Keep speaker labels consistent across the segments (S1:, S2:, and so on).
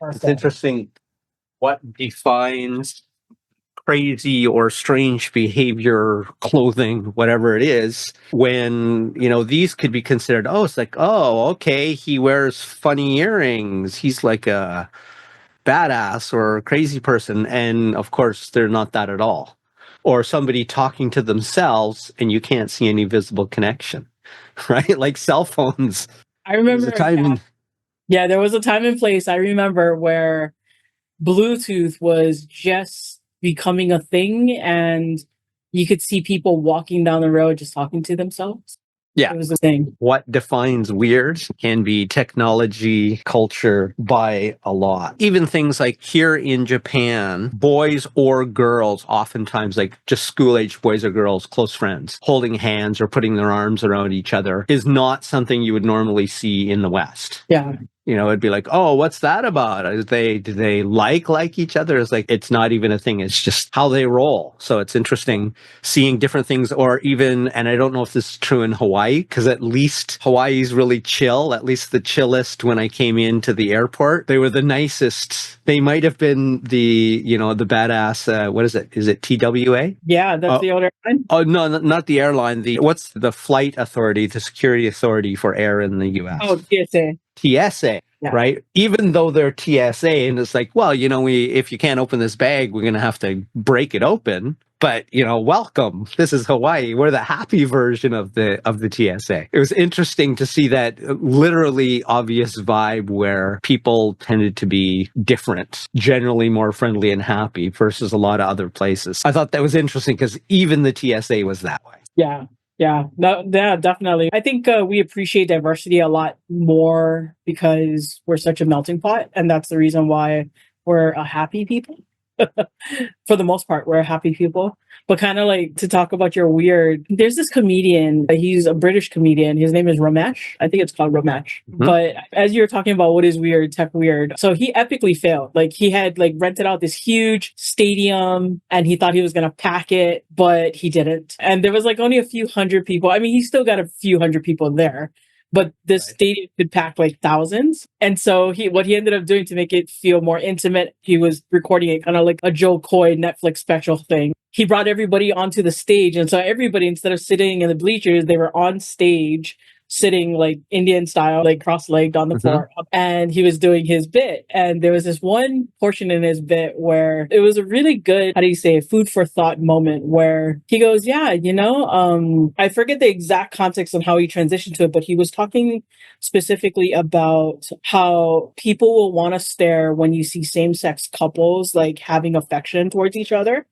S1: It's interesting what defines crazy or strange behavior, clothing, whatever it is, when, these could be considered, oh, it's like, oh, okay, he wears funny earrings. He's like a badass or a crazy person. And of course, they're not that at all. Or somebody talking to themselves and you can't see any visible connection, right? Like cell phones.
S2: I remember, there was a time and place I remember where Bluetooth was just becoming a thing and you could see people walking down the road just talking to themselves.
S1: Yeah.
S2: It was a thing.
S1: What defines weird can be technology, culture by a lot. Even things like here in Japan, boys or girls, oftentimes like just school-age boys or girls, close friends, holding hands or putting their arms around each other is not something you would normally see in the West.
S2: Yeah.
S1: It'd be like, oh, what's that about? Do they like each other? It's like, it's not even a thing. It's just how they roll. So it's interesting seeing different things, or even, and I don't know if this is true in Hawaii, because at least Hawaii's really chill, at least the chillest when I came into the airport. They were the nicest. They might have been the badass, what is it? Is it TWA?
S2: Yeah, that's the old airline.
S1: Oh, no, not the airline. What's the flight authority, the security authority for air in the U.S.?
S2: Oh, TSA.
S1: TSA, yeah. Right? Even though they're TSA, and it's like, well, if you can't open this bag, we're going to have to break it open. But, welcome. This is Hawaii. We're the happy version of the TSA. It was interesting to see that literally obvious vibe where people tended to be different, generally more friendly and happy versus a lot of other places. I thought that was interesting because even the TSA was that way.
S2: Yeah. Yeah, definitely. I think we appreciate diversity a lot more because we're such a melting pot, and that's the reason why we're a happy people. For the most part, we're happy people. But kind of like to talk about your weird, there's this comedian, he's a British comedian. His name is Ramesh. I think it's called Ramesh. Mm-hmm. But as you were talking about what is weird, tech weird. So he epically failed. Like he had rented out this huge stadium and he thought he was going to pack it, but he didn't. And there was only a few hundred people. I mean, he still got a few hundred people there. But this stadium could pack thousands. And so what he ended up doing to make it feel more intimate, he was recording it kind of like a Joe Coy Netflix special thing. He brought everybody onto the stage. And so everybody, instead of sitting in the bleachers, they were on stage sitting Indian style, cross-legged on the floor. And he was doing his bit. And there was this one portion in his bit where it was a really good, food for thought moment where he goes, yeah, I forget the exact context on how he transitioned to it, but he was talking specifically about people will want to stare when you see same-sex couples having affection towards each other.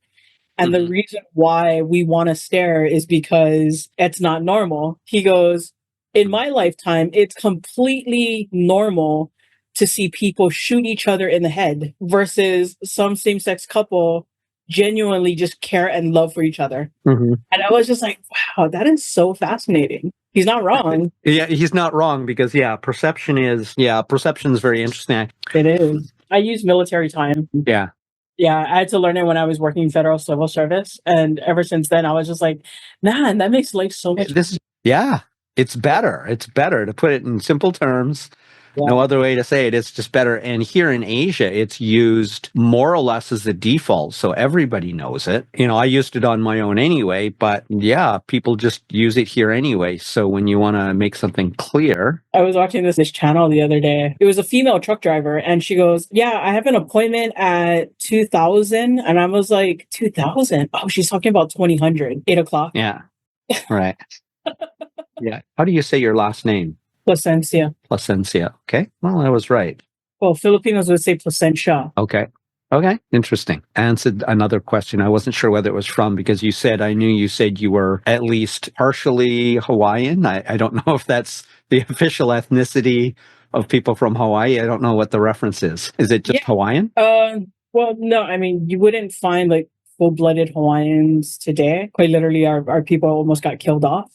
S2: And the reason why we want to stare is because it's not normal. He goes, in my lifetime, it's completely normal to see people shoot each other in the head versus some same-sex couple genuinely just care and love for each other. Mm-hmm. And I was just like, wow, that is so fascinating. He's not wrong.
S1: Yeah, he's not wrong because, perception is very interesting.
S2: It is. I use military time.
S1: Yeah.
S2: Yeah, I had to learn it when I was working federal civil service. And ever since then, I was just like, man, that makes life so much
S1: better. It's better. It's better to put it in simple terms. Yeah. No other way to say it. It's just better. And here in Asia, it's used more or less as the default. So everybody knows it. I used it on my own anyway, but people just use it here anyway. So when you want to make something clear.
S2: I was watching this channel the other day. It was a female truck driver and she goes, yeah, I have an appointment at 2000. And I was like, 2000? Oh, she's talking about 2000, 8 o'clock.
S1: Yeah. Right. Yeah. How do you say your last name?
S2: Placencia.
S1: Placencia. Okay. Well, I was right.
S2: Well, Filipinos would say placencia.
S1: Okay. Interesting. Answered another question. I wasn't sure whether it was from because I knew you said you were at least partially Hawaiian. I don't know if that's the official ethnicity of people from Hawaii. I don't know what the reference is. Is it just Hawaiian?
S2: Well, no. I mean, you wouldn't find full-blooded Hawaiians today. Quite literally, our people almost got killed off.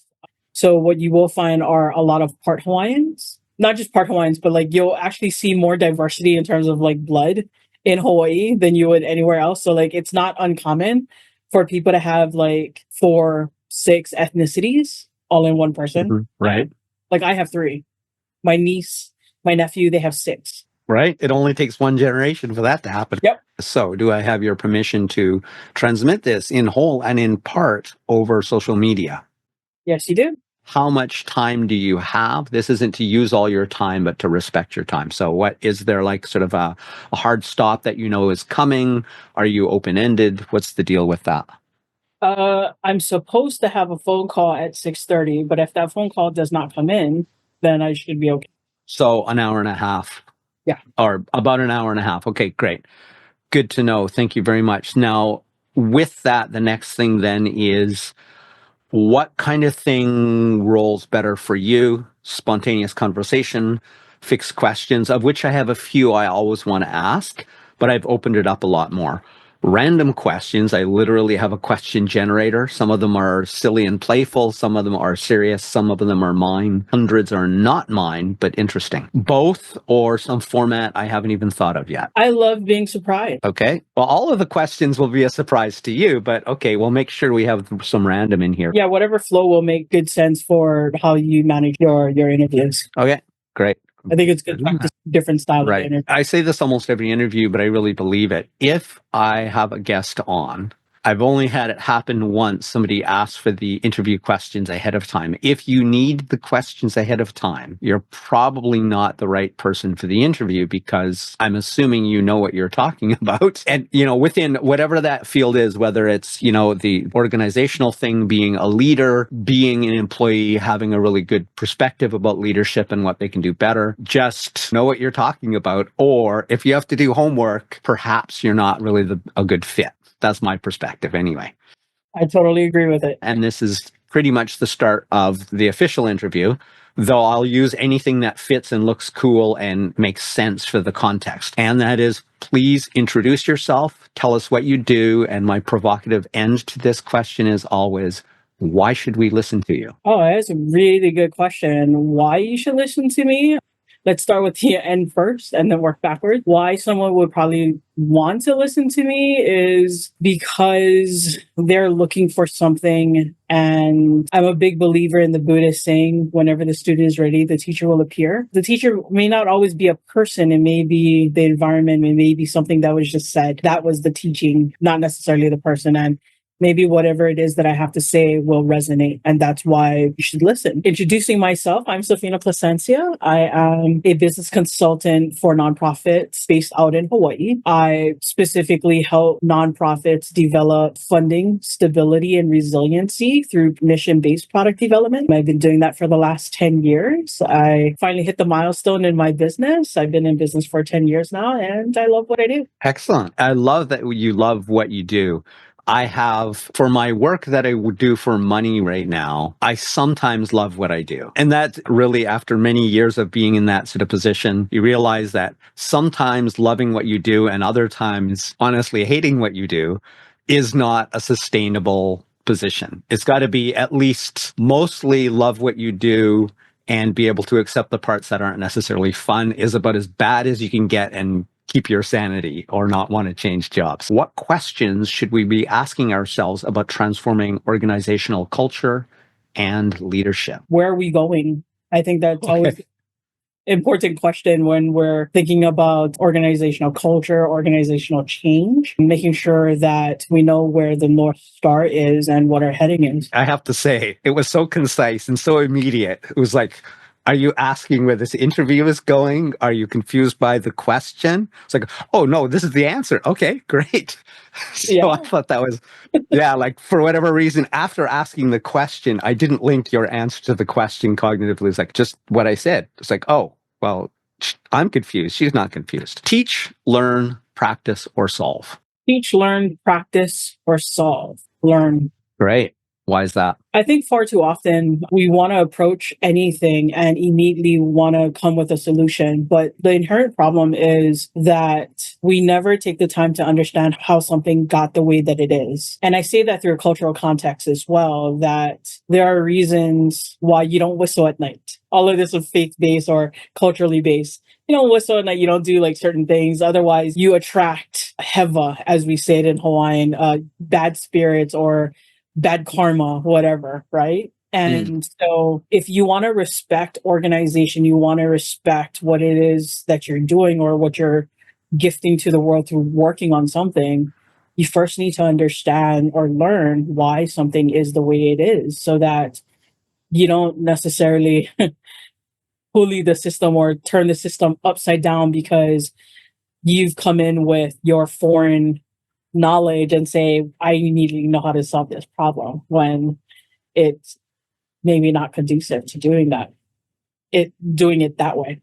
S2: So what you will find are a lot of part Hawaiians, not just part Hawaiians, but you'll actually see more diversity in terms of blood in Hawaii than you would anywhere else. So it's not uncommon for people to have 4, 6 ethnicities all in one person.
S1: Mm-hmm. Right.
S2: I have 3. My niece, my nephew, they have 6.
S1: right? It only takes one generation for that to happen.
S2: Yep.
S1: So, do I have your permission to transmit this in whole and in part over social media?
S2: Yes, you do.
S1: How much time do you have? This isn't to use all your time, but to respect your time. So, what is there like sort of a hard stop that you know is coming? Are you open ended? What's the deal with that?
S2: I'm supposed to have a phone call at 6:30, but if that phone call does not come in, then I should be okay.
S1: So, an hour and a half.
S2: Yeah.
S1: Or about an hour and a half. Okay, great. Good to know. Thank you very much. Now, with that, the next thing then is what kind of thing rolls better for you? Spontaneous conversation, fixed questions, of which I have a few I always want to ask, but I've opened it up a lot more. Random questions. I literally have a question generator. Some of them are silly and playful. Some of them are serious. Some of them are mine. Hundreds are not mine, but interesting. Both or some format I haven't even thought of yet.
S2: I love being surprised.
S1: Okay. Well, all of the questions will be a surprise to you, but okay, we'll make sure we have some random in here.
S2: Yeah, whatever flow will make good sense for how you manage your interviews.
S1: Okay, great.
S2: I think it's good to practice different styles of
S1: Right.
S2: interview.
S1: I say this almost every interview, but I really believe it. If I have a guest on, I've only had it happen once. Somebody asked for the interview questions ahead of time. If you need the questions ahead of time, you're probably not the right person for the interview because I'm assuming you know what you're talking about. And, within whatever that field is, whether it's, the organizational thing, being a leader, being an employee, having a really good perspective about leadership and what they can do better, just know what you're talking about. Or if you have to do homework, perhaps you're not really a good fit. That's my perspective anyway.
S2: I totally agree with it.
S1: And this is pretty much the start of the official interview, though I'll use anything that fits and looks cool and makes sense for the context. And that is, please introduce yourself, tell us what you do. And my provocative end to this question is always, why should we listen to you?
S2: Oh, that's a really good question. Why you should listen to me? Let's start with the end first and then work backwards. Why someone would probably want to listen to me is because they're looking for something. And I'm a big believer in the Buddhist saying, whenever the student is ready, the teacher will appear. The teacher may not always be a person. It may be the environment. It may be something that was just said. That was the teaching, not necessarily the person. And maybe whatever it is that I have to say will resonate. And that's why you should listen. Introducing myself, I'm Sophina Placencia. I am a business consultant for nonprofits based out in Hawaii. I specifically help nonprofits develop funding, stability, and resiliency through mission-based product development. I've been doing that for the last 10 years. I finally hit the milestone in my business. I've been in business for 10 years now, and I love what I do.
S1: Excellent. I love that you love what you do. I have, for my work that I would do for money right now, I sometimes love what I do. And that's really after many years of being in that sort of position, you realize that sometimes loving what you do and other times honestly hating what you do is not a sustainable position. It's got to be at least mostly love what you do and be able to accept the parts that aren't necessarily fun is about as bad as you can get and keep your sanity or not want to change jobs. What questions should we be asking ourselves about transforming organizational culture and leadership?
S2: Where are we going? I think that's always an important question when we're thinking about organizational culture, organizational change, making sure that we know where the North Star is and what our heading is.
S1: I have to say, it was so concise and so immediate. It was like, are you asking where this interview is going? Are you confused by the question? It's like, oh no, this is the answer. Okay, great. So
S2: Yeah.
S1: I thought that was, like for whatever reason, after asking the question, I didn't link your answer to the question cognitively. It's like just what I said. It's like, oh, well, I'm confused. She's not confused. Teach, learn, practice, or solve.
S2: Teach, learn, practice, or solve. Learn.
S1: Great. Why is that?
S2: I think far too often we want to approach anything and immediately want to come with a solution. But the inherent problem is that we never take the time to understand how something got the way that it is. And I say that through a cultural context as well, that there are reasons why you don't whistle at night. All of this is faith-based or culturally based. You don't whistle at night, you don't do like certain things. Otherwise, you attract heva, as we say it in Hawaiian, bad spirits or bad karma, whatever, right? And so if you want to respect organization, you want to respect what it is that you're doing or what you're gifting to the world through working on something, you first need to understand or learn why something is the way it is so that you don't necessarily bully the system or turn the system upside down because you've come in with your foreign knowledge and say, I immediately know how to solve this problem when it's maybe not conducive to doing it that way.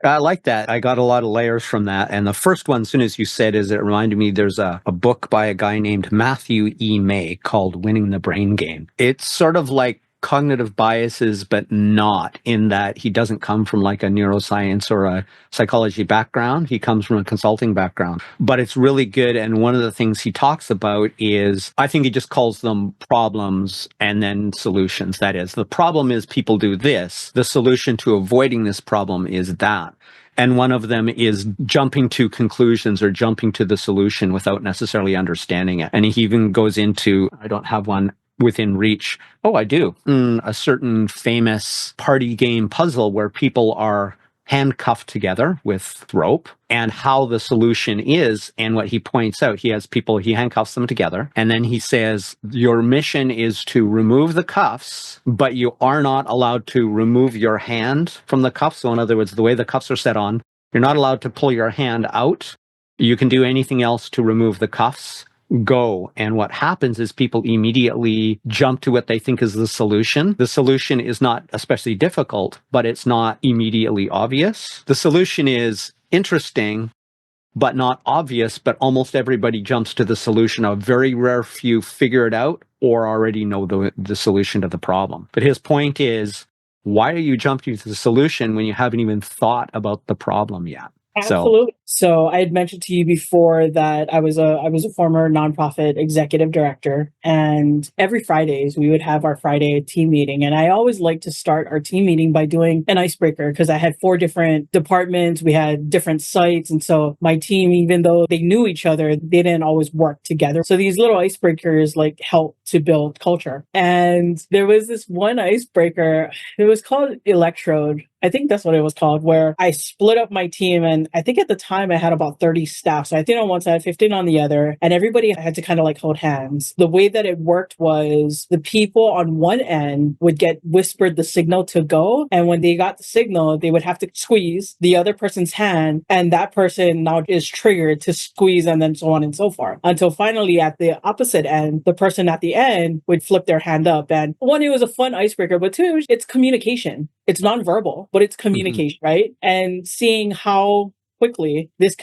S1: I like that. I got a lot of layers from that. And the first one, as soon as you said, is it reminded me there's a book by a guy named Matthew E. May called Winning the Brain Game. It's sort of like cognitive biases, but not in that he doesn't come from like a neuroscience or a psychology background. He comes from a consulting background, but it's really good. And one of the things he talks about is, I think he just calls them problems and then solutions. That is, the problem is people do this. The solution to avoiding this problem is that. And one of them is jumping to conclusions or jumping to the solution without necessarily understanding it. And he even goes into, I don't have one within reach. Oh, I do. A certain famous party game puzzle where people are handcuffed together with rope, and how the solution is. And what he points out, he handcuffs them together. And then he says, your mission is to remove the cuffs, but you are not allowed to remove your hand from the cuffs. So in other words, the way the cuffs are set on, you're not allowed to pull your hand out. You can do anything else to remove the cuffs. Go. And what happens is people immediately jump to what they think is the solution. The solution is not especially difficult, but it's not immediately obvious. The solution is interesting, but not obvious, but almost everybody jumps to the solution. A very rare few figure it out or already know the solution to the problem. But his point is, why are you jumping to the solution when you haven't even thought about the problem yet?
S2: Absolutely. So I had mentioned to you before that I was a former nonprofit executive director, and every Fridays we would have our Friday team meeting. And I always like to start our team meeting by doing an icebreaker because I had 4 different departments, we had different sites, and so my team, even though they knew each other, they didn't always work together. So these little icebreakers like help to build culture. And there was this one icebreaker. It was called Electrode. I think that's what it was called, where I split up my team. And I think at the time I had about 30 staff. So I think on one side, 15 on the other, and everybody had to kind of like hold hands. The way that it worked was the people on one end would get whispered the signal to go. And when they got the signal, they would have to squeeze the other person's hand. And that person now is triggered to squeeze, and then so on and so forth. Until finally at the opposite end, the person at the end would flip their hand up. And one, it was a fun icebreaker, but two, it's communication. It's nonverbal, but it's communication, right? And seeing how quickly this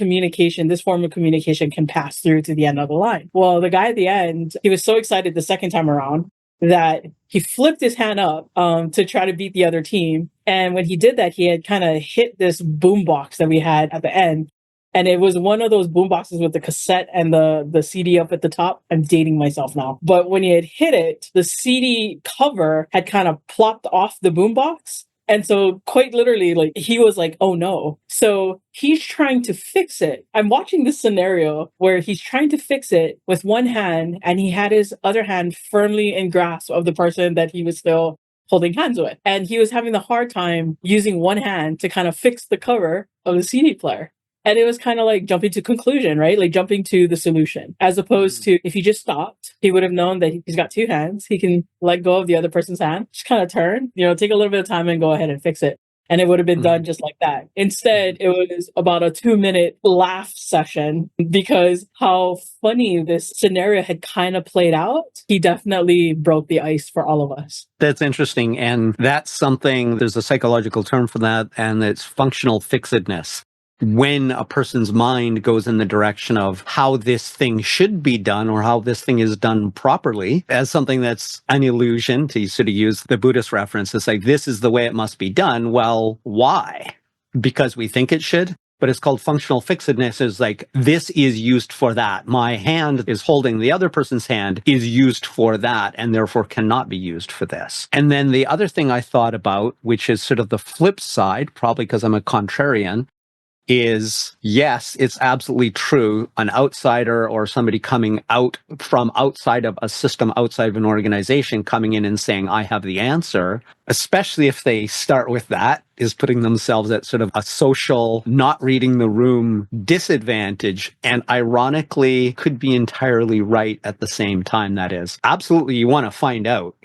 S2: form of communication can pass through to the end of the line. Well, the guy at the end, he was so excited the second time around that he flipped his hand up to try to beat the other team. And when he did that, he had kind of hit this boom box that we had at the end. And it was one of those boom boxes with the cassette and the CD up at the top. I'm dating myself now. But when he had hit it, the CD cover had kind of plopped off the boom box. And so quite literally, like, he was like, oh no. So he's trying to fix it. I'm watching this scenario where he's trying to fix it with one hand, and he had his other hand firmly in grasp of the person that he was still holding hands with. And he was having the hard time using one hand to kind of fix the cover of the CD player. And it was kind of like jumping to conclusion, right? Like jumping to the solution, as opposed to if he just stopped, he would have known that he's got 2 hands. He can let go of the other person's hand, just kind of turn, take a little bit of time and go ahead and fix it. And it would have been done just like that. Instead, it was about a 2-minute laugh session because how funny this scenario had kind of played out. He definitely broke the ice for all of us.
S1: That's interesting. And that's something, there's a psychological term for that, and it's functional fixedness. When a person's mind goes in the direction of how this thing should be done or how this thing is done properly as something that's an illusion, to sort of use the Buddhist reference, it's like, this is the way it must be done. Well, why? Because we think it should? But it's called functional fixedness. Is like, this is used for that. My hand is holding the other person's hand is used for that, and therefore cannot be used for this. And then the other thing I thought about, which is sort of the flip side, probably because I'm a contrarian, is, yes, it's absolutely true. An outsider or somebody coming out from outside of a system, outside of an organization, coming in and saying, I have the answer, especially if they start with that, is putting themselves at sort of a social, not reading the room disadvantage. And ironically, could be entirely right at the same time. That is, absolutely, you want to find out,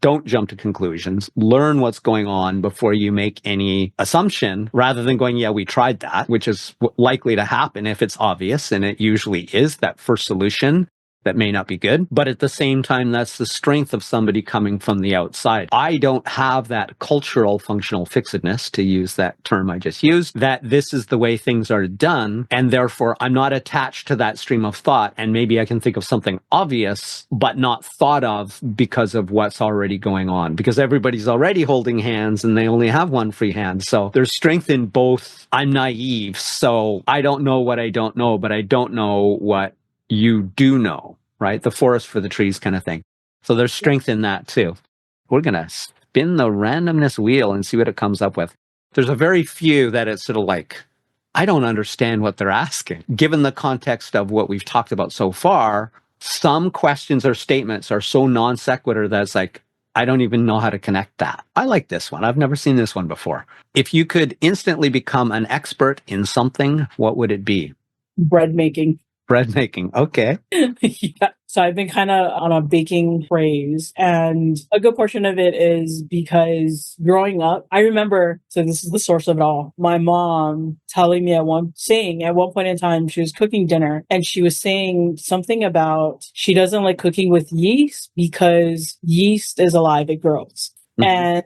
S1: don't jump to conclusions, learn what's going on before you make any assumption, rather than going, yeah, we tried that, which is likely to happen if it's obvious. And it usually is that first solution that may not be good. But at the same time, that's the strength of somebody coming from the outside. I don't have that cultural functional fixedness, to use that term I just used, that this is the way things are done. And therefore, I'm not attached to that stream of thought. And maybe I can think of something obvious, but not thought of because of what's already going on, because everybody's already holding hands and they only have one free hand. So there's strength in both. I'm naive, so I don't know what I don't know, but I don't know what you do know, right? The forest for the trees kind of thing. So there's strength in that too. We're going to spin the randomness wheel and see what it comes up with. There's a very few that it's sort of like, I don't understand what they're asking. Given the context of what we've talked about so far, some questions or statements are so non sequitur that it's like, I don't even know how to connect that. I like this one. I've never seen this one before. If you could instantly become an expert in something, what would it be?
S2: Bread making.
S1: Bread making. Okay.
S2: Yeah. So I've been kind of on a baking craze, and a good portion of it is because growing up, I remember, so this is the source of it all, my mom telling me at one point in time, she was cooking dinner and she was saying something about she doesn't like cooking with yeast because yeast is alive, it grows. Mm-hmm. And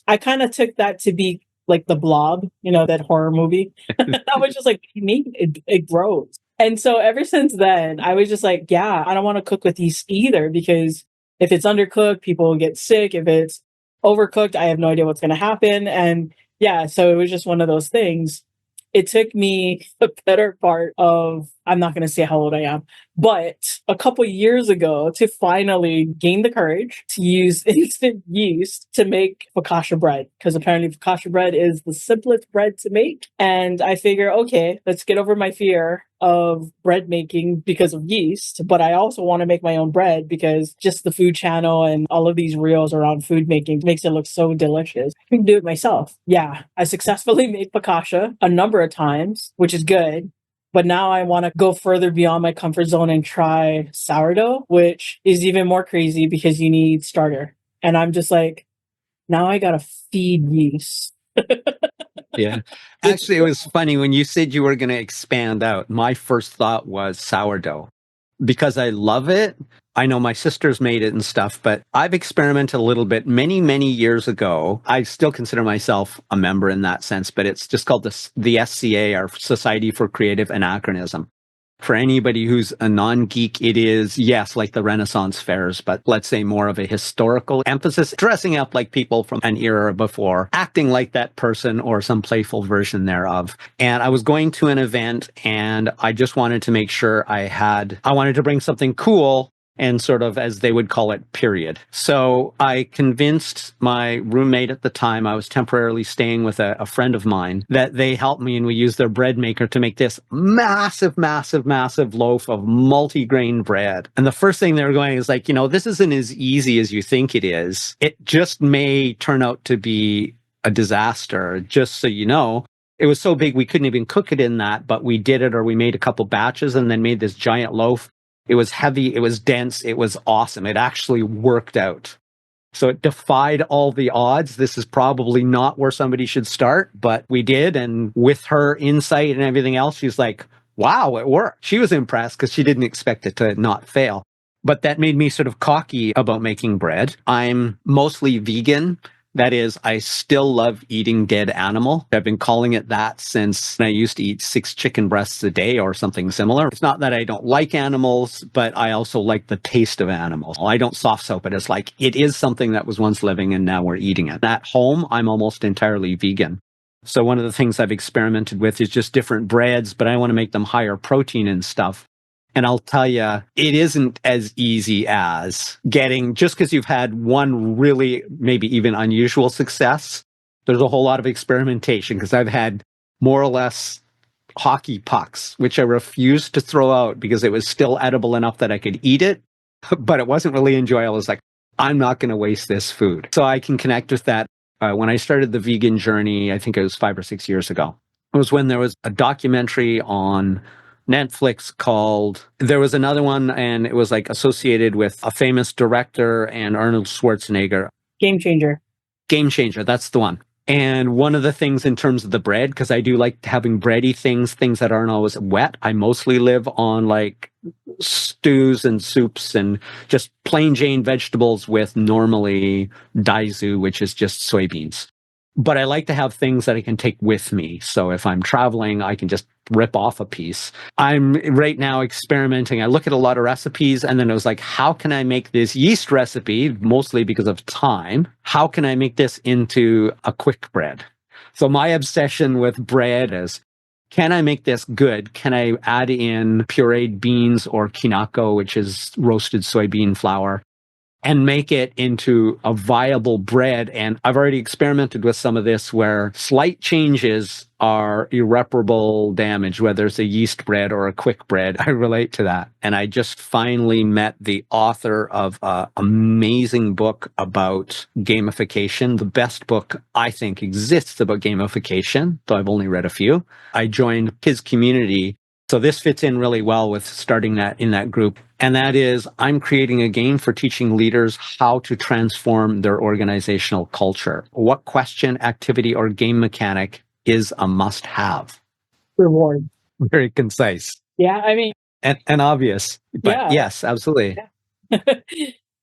S2: I kind of took that to be like The Blob, that horror movie. I was just like, what do you mean? It grows. And so ever since then, I was just like, yeah, I don't want to cook with yeast either, because if it's undercooked, people will get sick. If it's overcooked, I have no idea what's going to happen. And yeah, so it was just one of those things. It took me the better part of, I'm not going to say how old I am, but a couple years ago to finally gain the courage to use instant yeast to make focaccia bread, because apparently focaccia bread is the simplest bread to make. And I figure, okay, let's get over my fear of bread making because of yeast, but I also want to make my own bread because just the food channel and all of these reels around food making makes it look so delicious. I can do it myself. Yeah, I successfully made focaccia a number of times, which is good. But now I want to go further beyond my comfort zone and try sourdough, which is even more crazy because you need starter. And I'm just like, now I got to feed yeast.
S1: Yeah. Actually, it was funny when you said you were going to expand out. My first thought was sourdough, because I love it. I know my sister's made it and stuff, but I've experimented a little bit many, many years ago. I still consider myself a member in that sense, but it's just called the SCA, our Society for Creative Anachronism. For anybody who's a non-geek, it is, yes, like the Renaissance fairs, but let's say more of a historical emphasis, dressing up like people from an era before, acting like that person or some playful version thereof. And I was going to an event and I just wanted to make sure I wanted to bring something cool and sort of, as they would call it, period. So I convinced my roommate at the time, I was temporarily staying with a friend of mine, that they helped me and we used their bread maker to make this massive, massive, massive loaf of multi-grain bread. And the first thing they were going is like, this isn't as easy as you think it is. It just may turn out to be a disaster, just so you know. It was so big we couldn't even cook it in that, but we did it, or we made a couple batches and then made this giant loaf. It was heavy, it was dense, it was awesome. It actually worked out. So it defied all the odds. This is probably not where somebody should start, but we did. And with her insight and everything else, she's like, wow, it worked. She was impressed because she didn't expect it to not fail. But that made me sort of cocky about making bread. I'm mostly vegan. That is, I still love eating dead animal. I've been calling it that since I used to eat 6 chicken breasts a day or something similar. It's not that I don't like animals, but I also like the taste of animals. I don't soft soap it. It's like, it is something that was once living and now we're eating it. At home, I'm almost entirely vegan. So one of the things I've experimented with is just different breads, but I want to make them higher protein and stuff. And I'll tell you, it isn't as easy as getting, just because you've had one really, maybe even unusual success, there's a whole lot of experimentation, because I've had more or less hockey pucks, which I refused to throw out because it was still edible enough that I could eat it, but it wasn't really enjoyable. It's like, I'm not going to waste this food. So I can connect with that. When I started the vegan journey, I think it was 5 or 6 years ago. It was when there was a documentary on Netflix there was another one, and it was like associated with a famous director and Arnold Schwarzenegger.
S2: Game Changer.
S1: Game Changer, that's the one. And one of the things in terms of the bread, because I do like having bready things that aren't always wet. I mostly live on like stews and soups and just plain Jane vegetables with normally daizhu, which is just soybeans. But I like to have things that I can take with me. So if I'm traveling, I can just rip off a piece. I'm right now experimenting. I look at a lot of recipes, and then it was like, how can I make this yeast recipe, mostly because of time? How can I make this into a quick bread? So my obsession with bread is, can I make this good? Can I add in pureed beans or kinako, which is roasted soybean flour, and make it into a viable bread? And I've already experimented with some of this where slight changes are irreparable damage, whether it's a yeast bread or a quick bread. I relate to that. And I just finally met the author of an amazing book about gamification, the best book I think exists about gamification, though I've only read a few. I joined his community. So this fits in really well with starting that in that group. And that is, I'm creating a game for teaching leaders how to transform their organizational culture. What question, activity, or game mechanic is a must-have?
S2: Reward.
S1: Very concise.
S2: Yeah, I mean,
S1: and obvious. But
S2: yeah.
S1: yes, absolutely.
S2: Yeah.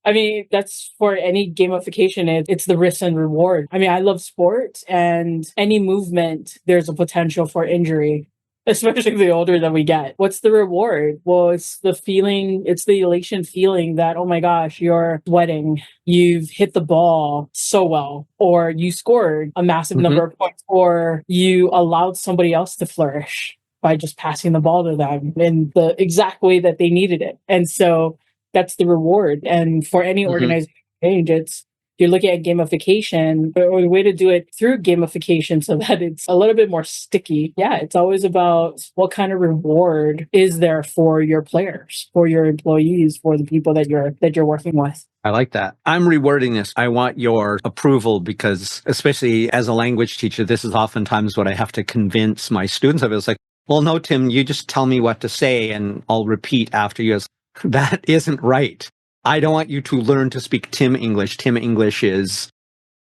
S2: I mean, that's for any gamification, it's the risk and reward. I mean, I love sports, and any movement, there's a potential for injury, especially the older that we get. What's the reward? Well, it's the feeling, it's the elation feeling that, oh my gosh, you're sweating, you've hit the ball so well, or you scored a massive number of points, or you allowed somebody else to flourish by just passing the ball to them in the exact way that they needed it. And so that's the reward. And for any organization change, you're looking at gamification, or the way to do it through gamification so that it's a little bit more sticky. Yeah, it's always about what kind of reward is there for your players, for your employees, for the people that you're working with.
S1: I like that. I'm rewording this. I want your approval because, especially as a language teacher, this is oftentimes what I have to convince my students of. It's like, well, no, Tim, you just tell me what to say and I'll repeat after you. That isn't right. I don't want you to learn to speak Tim English. Tim English is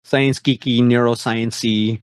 S1: science geeky, neuroscience-y.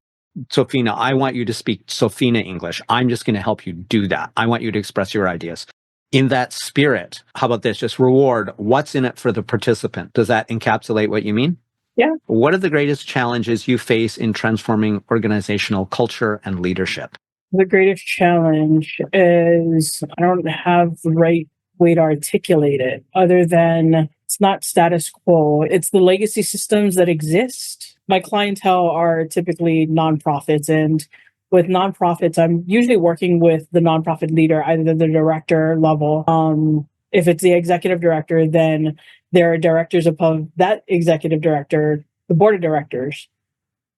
S1: Sophina, I want you to speak Sophina English. I'm just going to help you do that. I want you to express your ideas. In that spirit, how about this? Just reward. What's in it for the participant? Does that encapsulate what you mean?
S2: Yeah.
S1: What are the greatest challenges you face in transforming organizational culture and leadership?
S2: The greatest challenge is I don't have the right way to articulate it other than it's not status quo. It's the legacy systems that exist. My clientele are typically nonprofits, and with nonprofits, I'm usually working with the nonprofit leader, either the director level. If it's the executive director, then there are directors above that executive director, the board of directors.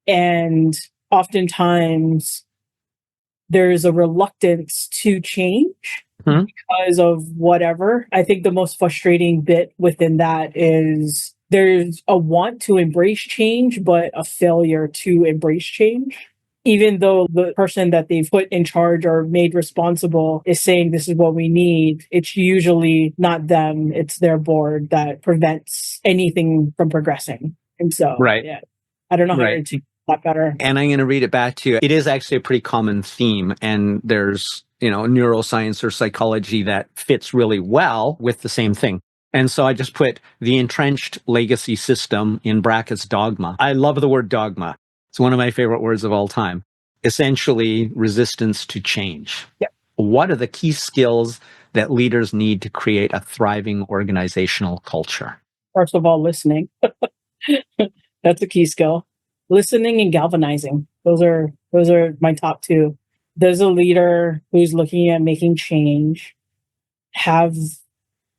S2: And oftentimes there's a reluctance to change because of whatever. I think the most frustrating bit within that is there's a want to embrace change, but a failure to embrace change. Even though the person that they've put in charge or made responsible is saying this is what we need, it's usually not them, it's their board that prevents anything from progressing. And so, yeah, I don't know how to that better.
S1: And I'm going to read it back to you. It is actually a pretty common theme, and there's, neuroscience or psychology that fits really well with the same thing. And so I just put the entrenched legacy system in brackets dogma. I love the word dogma. It's one of my favorite words of all time. Essentially, resistance to change.
S2: Yep.
S1: What are the key skills that leaders need to create a thriving organizational culture?
S2: First of all, listening. That's a key skill. Listening and galvanizing. Those are my top two. Does a leader who's looking at making change have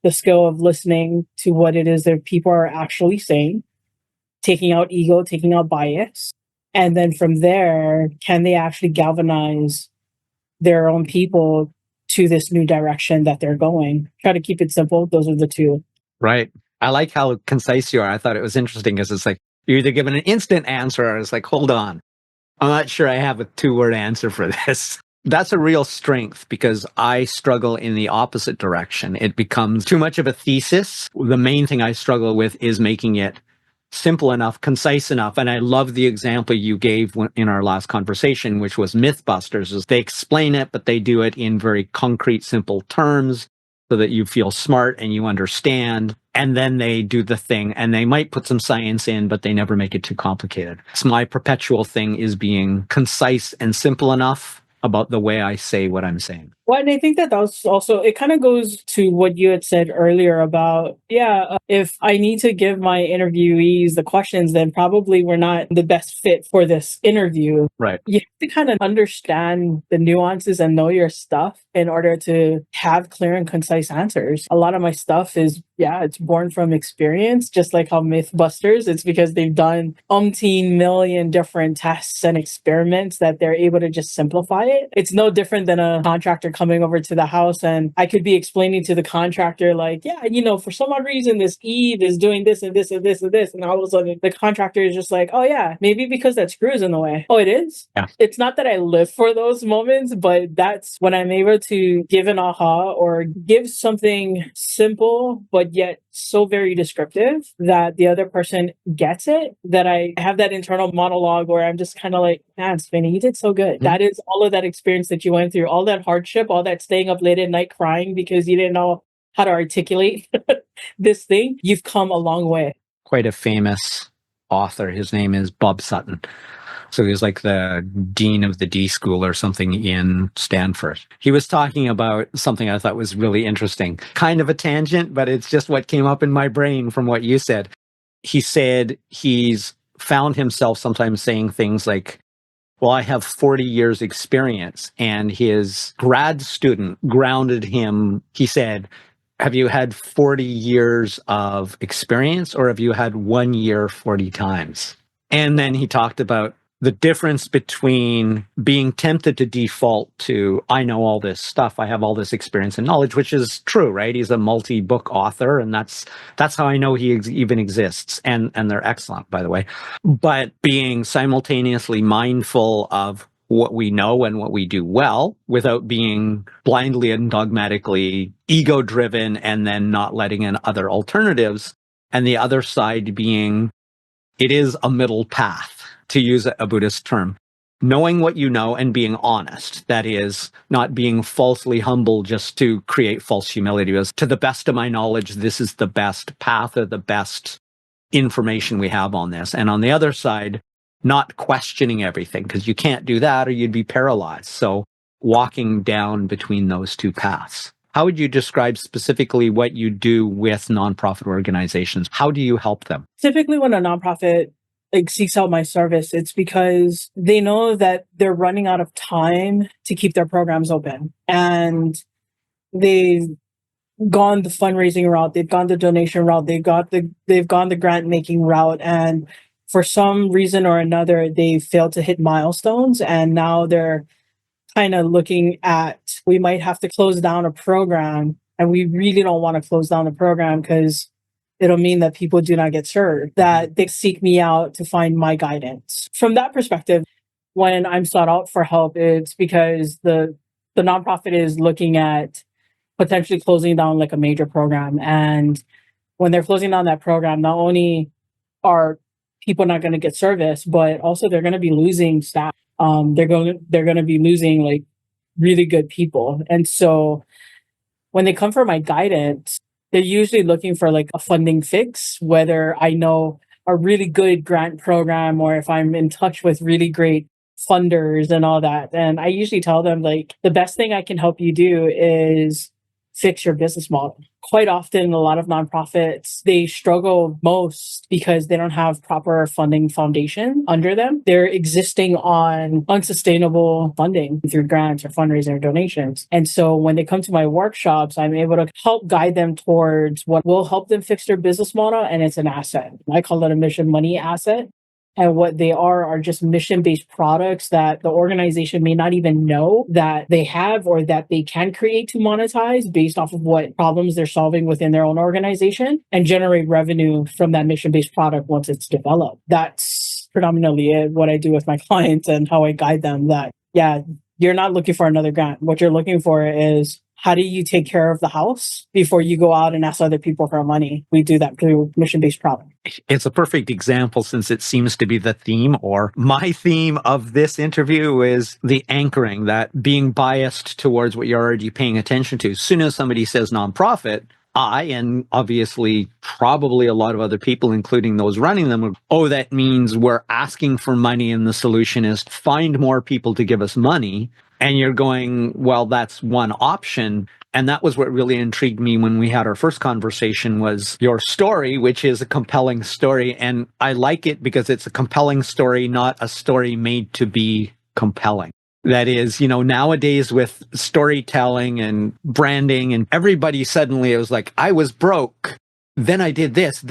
S2: the skill of listening to what it is that people are actually saying, taking out ego, taking out bias? And then from there, can they actually galvanize their own people to this new direction that they're going. Try to keep it simple. Those are the two.
S1: Right. I like how concise you are. I thought it was interesting because it's like you're either given an instant answer or it's like, hold on. I'm not sure I have a 2-word answer for this. That's a real strength because I struggle in the opposite direction. It becomes too much of a thesis. The main thing I struggle with is making it simple enough, concise enough. And I love the example you gave in our last conversation, which was Mythbusters, is they explain it, but they do it in very concrete, simple terms so that you feel smart and you understand. And then they do the thing and they might put some science in, but they never make it too complicated. So my perpetual thing is being concise and simple enough about the way I say what I'm saying.
S2: Well, and I think that was also, it kind of goes to what you had said earlier about, if I need to give my interviewees the questions, then probably we're not the best fit for this interview.
S1: Right.
S2: You have to kind of understand the nuances and know your stuff in order to have clear and concise answers. A lot of my stuff is, it's born from experience, just like how Mythbusters, it's because they've done umpteen million different tests and experiments that they're able to just simplify it. It's no different than a contractor coming over to the house and I could be explaining to the contractor, like, for some odd reason, this Eve is doing this and this and this and this. And all of a sudden, the contractor is just like, oh, yeah, maybe because that screw is in the way. Oh, it is?
S1: Yeah.
S2: It's not that I live for those moments, but that's when I'm able to give an aha or give something simple, but yet so very descriptive that the other person gets it, that I have that internal monologue where I'm just kind of like, man, Sophina, you did so good. That is all of that experience that you went through, all that hardship, all that staying up late at night crying because you didn't know how to articulate this thing. You've come a long way.
S1: Quite a famous author. His name is Bob Sutton. So he was like the dean of the D school or something in Stanford. He was talking about something I thought was really interesting. Kind of a tangent, but it's just what came up in my brain from what you said. He said he's found himself sometimes saying things like, well, I have 40 years experience. And his grad student grounded him. He said, have you had 40 years of experience or have you had 1 year 40 times? And then he talked about the difference between being tempted to default to, I know all this stuff, I have all this experience and knowledge, which is true, right? He's a multi-book author, and that's how I know he even exists. And they're excellent, by the way. But being simultaneously mindful of what we know and what we do well without being blindly and dogmatically ego-driven and then not letting in other alternatives. And the other side being, it is a middle path, to use a Buddhist term. Knowing what you know and being honest. That is, not being falsely humble just to create false humility. Because to the best of my knowledge, this is the best path or the best information we have on this. And on the other side, not questioning everything, because you can't do that or you'd be paralyzed. So walking down between those two paths. How would you describe specifically what you do with nonprofit organizations? How do you help them?
S2: Typically, when a nonprofit seeks out my service, it's because they know that they're running out of time to keep their programs open. And they've gone the fundraising route, they've gone the donation route, they've gone the grant making route. And for some reason or another, they failed to hit milestones. And now they're kind of looking at, we might have to close down a program. And we really don't want to close down the program because it'll mean that people do not get served, that they seek me out to find my guidance. From that perspective, when I'm sought out for help, it's because the nonprofit is looking at potentially closing down like a major program. And when they're closing down that program, not only are people not going to get service, but also they're going to be losing staff. They're going to be losing like really good people. And so when they come for my guidance, they're usually looking for like a funding fix, whether I know a really good grant program or if I'm in touch with really great funders and all that. And I usually tell them, like, the best thing I can help you do is fix your business model. Quite often, a lot of nonprofits, they struggle most because they don't have proper funding foundation under them. They're existing on unsustainable funding through grants or fundraising or donations. And so when they come to my workshops, I'm able to help guide them towards what will help them fix their business model. And it's an asset. I call it a mission money asset. And what they are just mission-based products that the organization may not even know that they have or that they can create to monetize based off of what problems they're solving within their own organization and generate revenue from that mission-based product once it's developed. That's predominantly it, what I do with my clients and how I guide them that, yeah, you're not looking for another grant. What you're looking for is how do you take care of the house before you go out and ask other people for money? We do that through mission-based product.
S1: It's a perfect example since it seems to be the theme, or my theme of this interview is the anchoring, that being biased towards what you're already paying attention to. As soon as somebody says nonprofit, I, and obviously probably a lot of other people, including those running them, oh, that means we're asking for money and the solution is find more people to give us money. And you're going, well, that's one option. And that was what really intrigued me when we had our first conversation was your story, which is a compelling story. And I like it because it's a compelling story, not a story made to be compelling. That is, nowadays with storytelling and branding and everybody suddenly it was like, I was broke. Then I did this,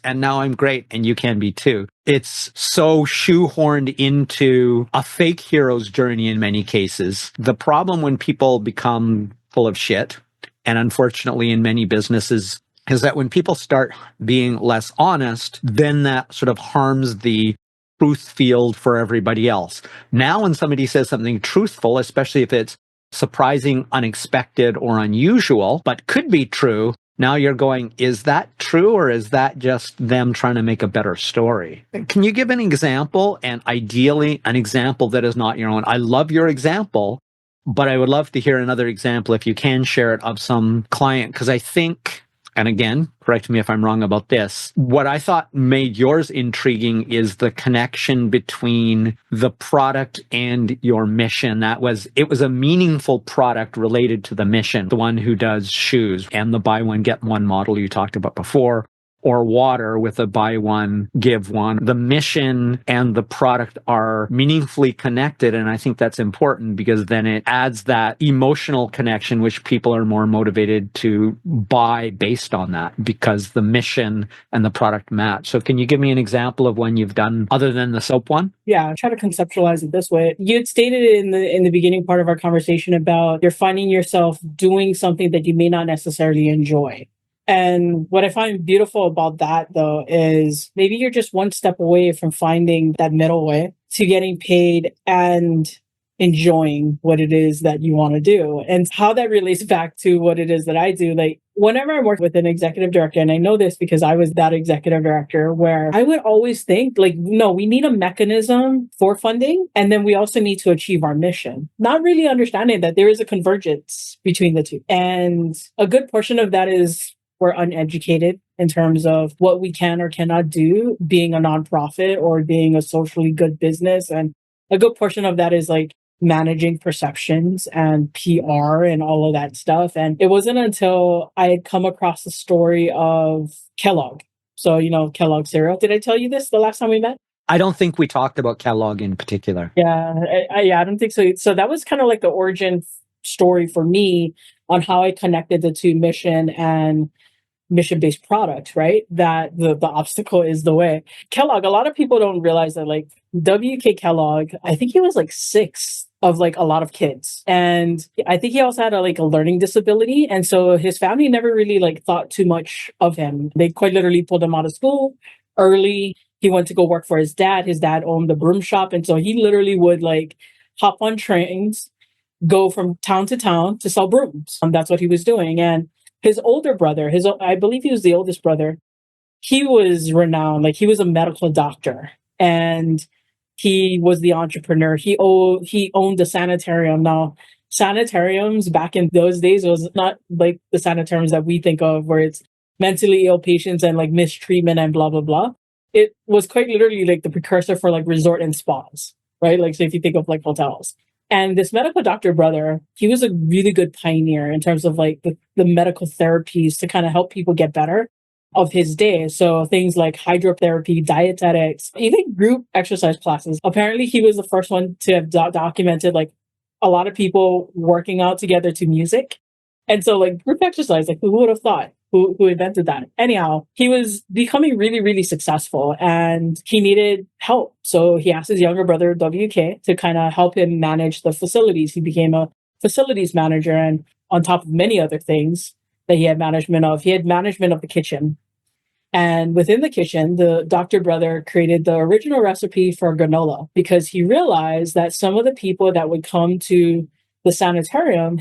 S1: and now I'm great, and you can be too. It's so shoehorned into a fake hero's journey in many cases. The problem when people become full of shit, and unfortunately in many businesses, is that when people start being less honest, then that sort of harms the truth field for everybody else. Now, when somebody says something truthful, especially if it's surprising, unexpected, or unusual, but could be true, now you're going, is that true or is that just them trying to make a better story? Can you give an example, and ideally an example that is not your own? I love your example, but I would love to hear another example if you can share it of some client, because I think, and again, correct me if I'm wrong about this, what I thought made yours intriguing is the connection between the product and your mission. It was a meaningful product related to the mission. The one who does shoes and the buy one, get one model you talked about before, or water with a buy one, give one. The mission and the product are meaningfully connected. And I think that's important because then it adds that emotional connection, which people are more motivated to buy based on that because the mission and the product match. So can you give me an example of when you've done other than the soap one?
S2: Yeah, I'll try to conceptualize it this way. You had stated in the beginning part of our conversation about you're finding yourself doing something that you may not necessarily enjoy. And what I find beautiful about that, though, is maybe you're just one step away from finding that middle way to getting paid and enjoying what it is that you want to do. And how that relates back to what it is that I do. Like, whenever I work with an executive director, and I know this because I was that executive director, where I would always think, like, no, we need a mechanism for funding. And then we also need to achieve our mission, not really understanding that there is a convergence between the two. And a good portion of that is we're uneducated in terms of what we can or cannot do being a nonprofit or being a socially good business. And a good portion of that is like managing perceptions and PR and all of that stuff. And it wasn't until I had come across the story of Kellogg. So, Kellogg cereal. Did I tell you this the last time we met?
S1: I don't think we talked about Kellogg in particular.
S2: Yeah, I don't think so. So that was kind of like the origin story for me on how I connected the two mission and mission-based product, right? That the obstacle is the way. Kellogg, a lot of people don't realize that like W.K. Kellogg, I think he was like six of like a lot of kids. And I think he also had a learning disability. And so his family never really like thought too much of him. They quite literally pulled him out of school early. He went to go work for his dad. His dad owned the broom shop. And so he literally would like hop on trains, go from town to town to sell brooms. That's what he was doing. And his older brother, I believe he was the oldest brother, he was renowned. Like, he was a medical doctor and he was the entrepreneur. He owned a sanitarium. Now, sanitariums back in those days was not like the sanitariums that we think of where it's mentally ill patients and like mistreatment and blah, blah, blah. It was quite literally like the precursor for like resort and spas, right? Like, so if you think of like hotels. And this medical doctor brother, he was a really good pioneer in terms of like the medical therapies to kind of help people get better of his day. So things like hydrotherapy, dietetics, even group exercise classes. Apparently, he was the first one to have documented like a lot of people working out together to music. And so like group exercise, like who would have thought? who invented that. Anyhow, he was becoming really, really successful and he needed help. So he asked his younger brother, WK, to kind of help him manage the facilities. He became a facilities manager. And on top of many other things that he had management of, he had management of the kitchen. And within the kitchen, the doctor brother created the original recipe for granola because he realized that some of the people that would come to the sanitarium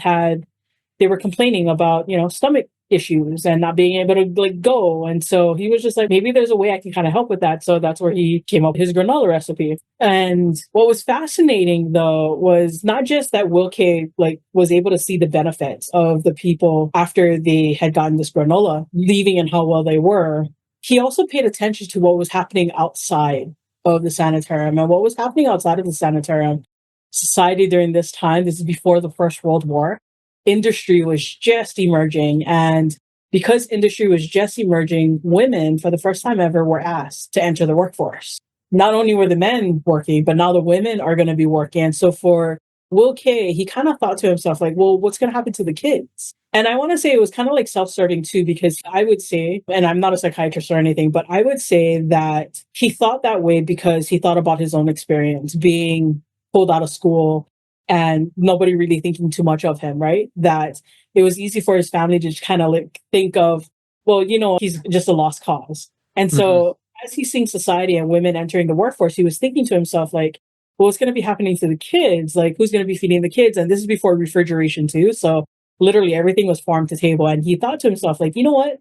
S2: they were complaining about, stomach issues and not being able to like go. And so he was just like, maybe there's a way I can kind of help with that. So that's where he came up with his granola recipe. And what was fascinating though was not just that Wilke like was able to see the benefits of the people after they had gotten this granola, leaving and how well they were. He also paid attention to what was happening outside of the sanitarium. And what was happening outside of the sanitarium society during this time, this is before the First World War, industry was just emerging. And because industry was just emerging, women, for the first time ever, were asked to enter the workforce. Not only were the men working, but now the women are going to be working. And so for Will Kay, he kind of thought to himself, like, well, what's going to happen to the kids? And I want to say it was kind of like self-serving too, because I would say, and I'm not a psychiatrist or anything, but I would say that he thought that way because he thought about his own experience being pulled out of school and nobody really thinking too much of him, right? That it was easy for his family to just kind of like think of, well, he's just a lost cause. And so as he's seeing society and women entering the workforce, he was thinking to himself, like, well, what's going to be happening to the kids? Like, who's going to be feeding the kids? And this is before refrigeration too. So literally everything was farm to table. And he thought to himself, like, you know what?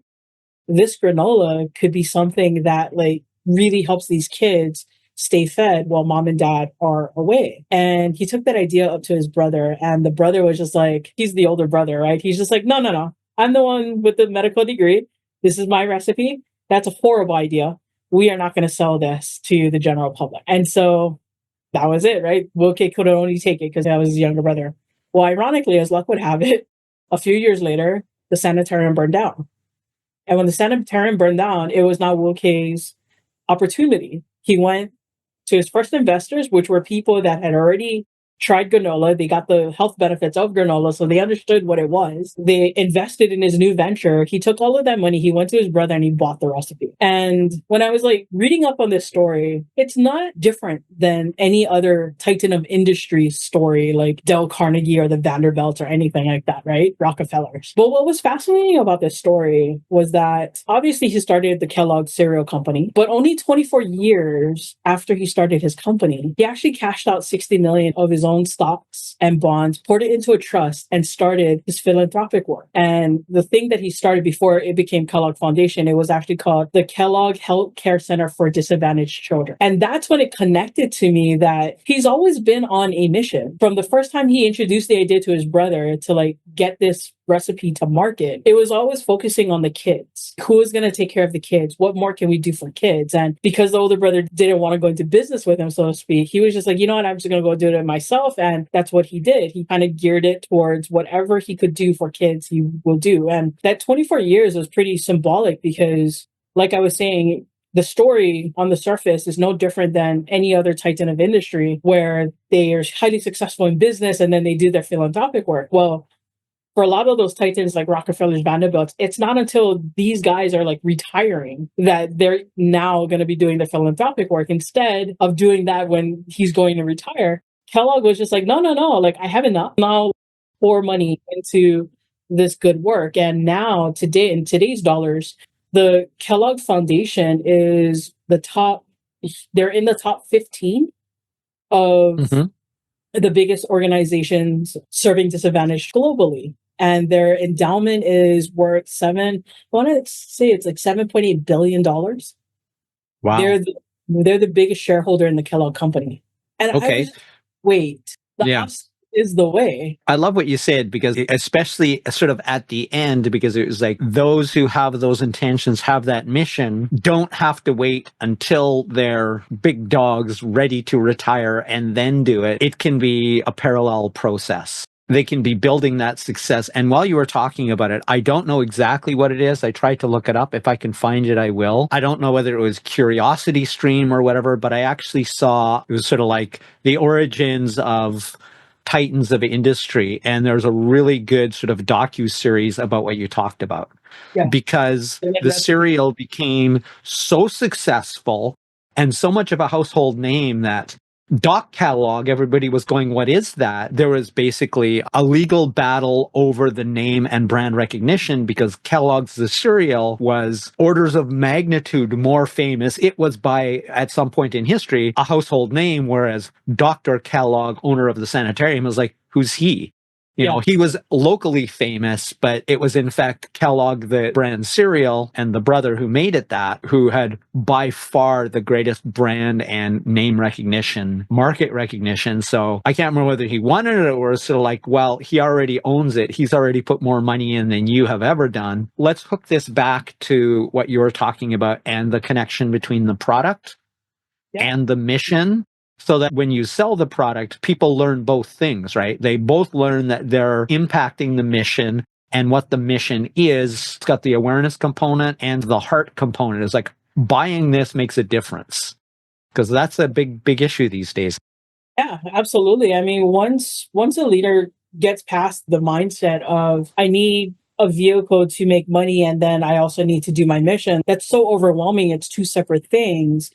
S2: This granola could be something that like really helps these kids stay fed while mom and dad are away. And he took that idea up to his brother, and the brother was just like, he's the older brother, right? He's just like, no, no, no. I'm the one with the medical degree. This is my recipe. That's a horrible idea. We are not going to sell this to the general public. And so that was it, right? Wilke could only take it because that was his younger brother. Well, ironically, as luck would have it, a few years later, the sanitarium burned down. And when the sanitarium burned down, it was not Wilke's opportunity. He went to his first investors, which were people that had already tried granola. They got the health benefits of granola, so they understood what it was. They invested in his new venture. He took all of that money, he went to his brother, and he bought the recipe. And when I was like reading up on this story, it's not different than any other titan of industry story like Dale Carnegie or the Vanderbilts or anything like that, right? Rockefellers. But what was fascinating about this story was that obviously he started the Kellogg cereal company, but only 24 years after he started his company, he actually cashed out 60 million of his own stocks and bonds, poured it into a trust, and started his philanthropic work. And the thing that he started before it became Kellogg Foundation, it was actually called the Kellogg Health Care Center for Disadvantaged Children. And that's when it connected to me that he's always been on a mission. From the first time he introduced the idea to his brother to like get this recipe to market, it was always focusing on the kids. Who is going to take care of the kids? What more can we do for kids? And because the older brother didn't want to go into business with him, so to speak, he was just like, you know what, I'm just going to go do it myself. And that's what he did. He kind of geared it towards whatever he could do for kids, he will do. And that 24 years was pretty symbolic because, like I was saying, the story on the surface is no different than any other titan of industry where they are highly successful in business and then they do their philanthropic work. Well, for a lot of those titans like Rockefellers, Vanderbilts, it's not until these guys are like retiring that they're now going to be doing the philanthropic work instead of doing that when he's going to retire. Kellogg was just like, no, no, no, like I have enough. Now pour money into this good work. And now today, in today's dollars, the Kellogg Foundation is they're in the top 15 of the biggest organizations serving disadvantaged globally. And their endowment is worth I want to say it's like $7.8 billion.
S1: Wow.
S2: They're the biggest shareholder in the Kellogg company. And I was, wait, the opposite is the way.
S1: I love what you said, because especially sort of at the end, because it was like those who have those intentions, have that mission, don't have to wait until they're big dogs ready to retire and then do it. It can be a parallel process. They can be building that success. And while you were talking about it, I don't know exactly what it is. I tried to look it up. If I can find it, I will. I don't know whether it was Curiosity Stream or whatever, but I actually saw, it was sort of like the origins of titans of industry. And there's a really good sort of docu-series about what you talked about.
S2: Yeah.
S1: Because
S2: And
S1: the
S2: that's-
S1: cereal became so successful and so much of a household name that Doc Catalog, everybody was going, what is that? There was basically a legal battle over the name and brand recognition because Kellogg's the cereal was orders of magnitude more famous. It was by, at some point in history, a household name, whereas Dr. Kellogg, owner of the sanitarium, was like, who's he? You know, he was locally famous, but it was in fact Kellogg, the brand cereal, and the brother who made it that, who had by far the greatest brand and name recognition, market recognition. So I can't remember whether he wanted it or was sort of like, well, he already owns it. He's already put more money in than you have ever done. Let's hook this back to what you were talking about and the connection between the product and the mission. So that when you sell the product, people learn both things, right? They both learn that they're impacting the mission and what the mission is. It's got the awareness component and the heart component. It's like buying this makes a difference because that's a big issue these days.
S2: Yeah, absolutely. I mean, once a leader gets past the mindset of I need a vehicle to make money and then I also need to do my mission, that's so overwhelming. It's two separate things.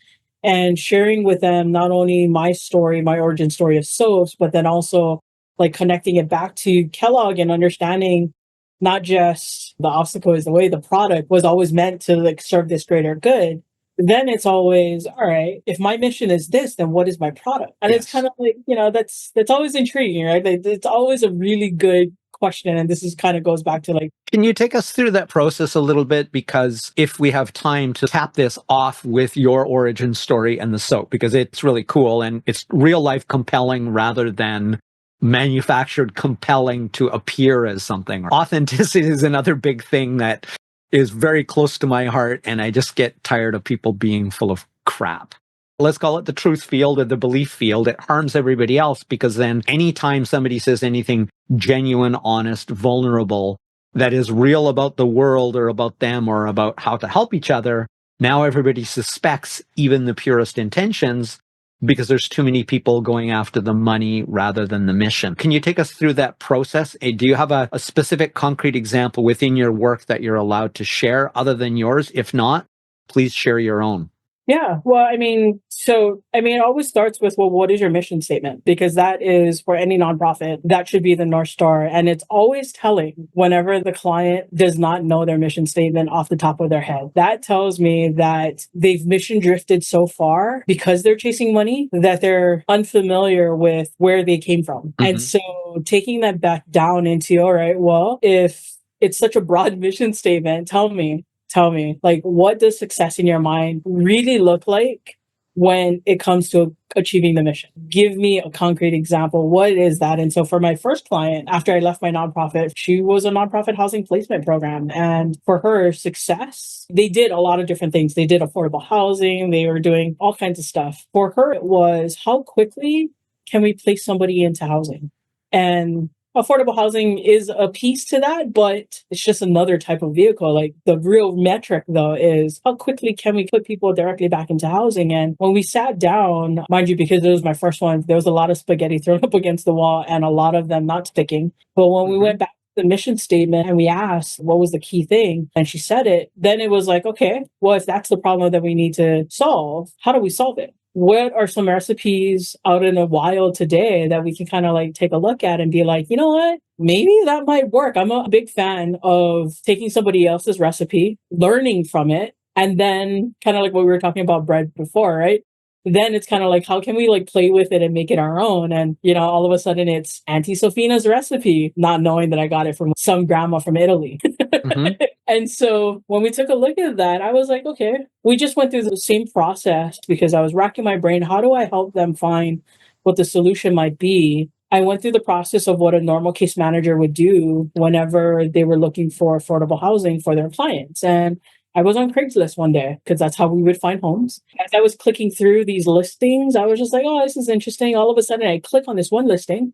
S2: And sharing with them not only my story, my origin story of soaps, but then also like connecting it back to Kellogg and understanding not just the obstacle is the way the product was always meant to like serve this greater good. Then it's always all right, if my mission is this, then what is my product? And it's kind of like, that's always intriguing, right? Like, it's always a really good question, and this is kind of goes back to like,
S1: can you take us through that process a little bit? Because if we have time to cap this off with your origin story and the soap, because it's really cool and it's real life compelling rather than manufactured compelling to appear as something. Authenticity is another big thing that is very close to my heart, and I just get tired of people being full of crap. Let's call it the truth field or the belief field. It harms everybody else because then anytime somebody says anything genuine, honest, vulnerable, that is real about the world or about them or about how to help each other, now everybody suspects even the purest intentions because there's too many people going after the money rather than the mission. Can you take us through that process? Do you have a specific concrete example within your work that you're allowed to share other than yours? If not, please share your own.
S2: Yeah, well, I mean, it always starts with, well, what is your mission statement? Because that is for any nonprofit, that should be the North Star. And it's always telling whenever the client does not know their mission statement off the top of their head. That tells me that they've mission drifted so far because they're chasing money that they're unfamiliar with where they came from. Mm-hmm. And so taking that back down into, all right, well, if it's such a broad mission statement, tell me, like, what does success in your mind really look like when it comes to achieving the mission? Give me a concrete example. What is that? And so for my first client, after I left my nonprofit, she was a nonprofit housing placement program. And for her success, they did a lot of different things. They did affordable housing. They were doing all kinds of stuff. For her, it was how quickly can we place somebody into housing? And affordable housing is a piece to that, but it's just another type of vehicle. Like the real metric though is how quickly can we put people directly back into housing? And when we sat down, mind you, because it was my first one, there was a lot of spaghetti thrown up against the wall and a lot of them not sticking. But when we went back to the mission statement and we asked what was the key thing and she said it, then it was like, okay, well, if that's the problem that we need to solve, how do we solve it? What are some recipes out in the wild today that we can kind of like take a look at and be like, you know what, maybe that might work. I'm a big fan of taking somebody else's recipe, learning from it, and then kind of like what we were talking about bread before, right? Then it's kind of like, how can we like play with it and make it our own? And, all of a sudden it's Auntie Sophina's recipe, not knowing that I got it from some grandma from Italy. Mm-hmm. And so when we took a look at that, I was like, okay, we just went through the same process because I was racking my brain. How do I help them find what the solution might be? I went through the process of what a normal case manager would do whenever they were looking for affordable housing for their clients. And I was on Craigslist one day because that's how we would find homes. As I was clicking through these listings, I was just like, oh, this is interesting. All of a sudden, I click on this one listing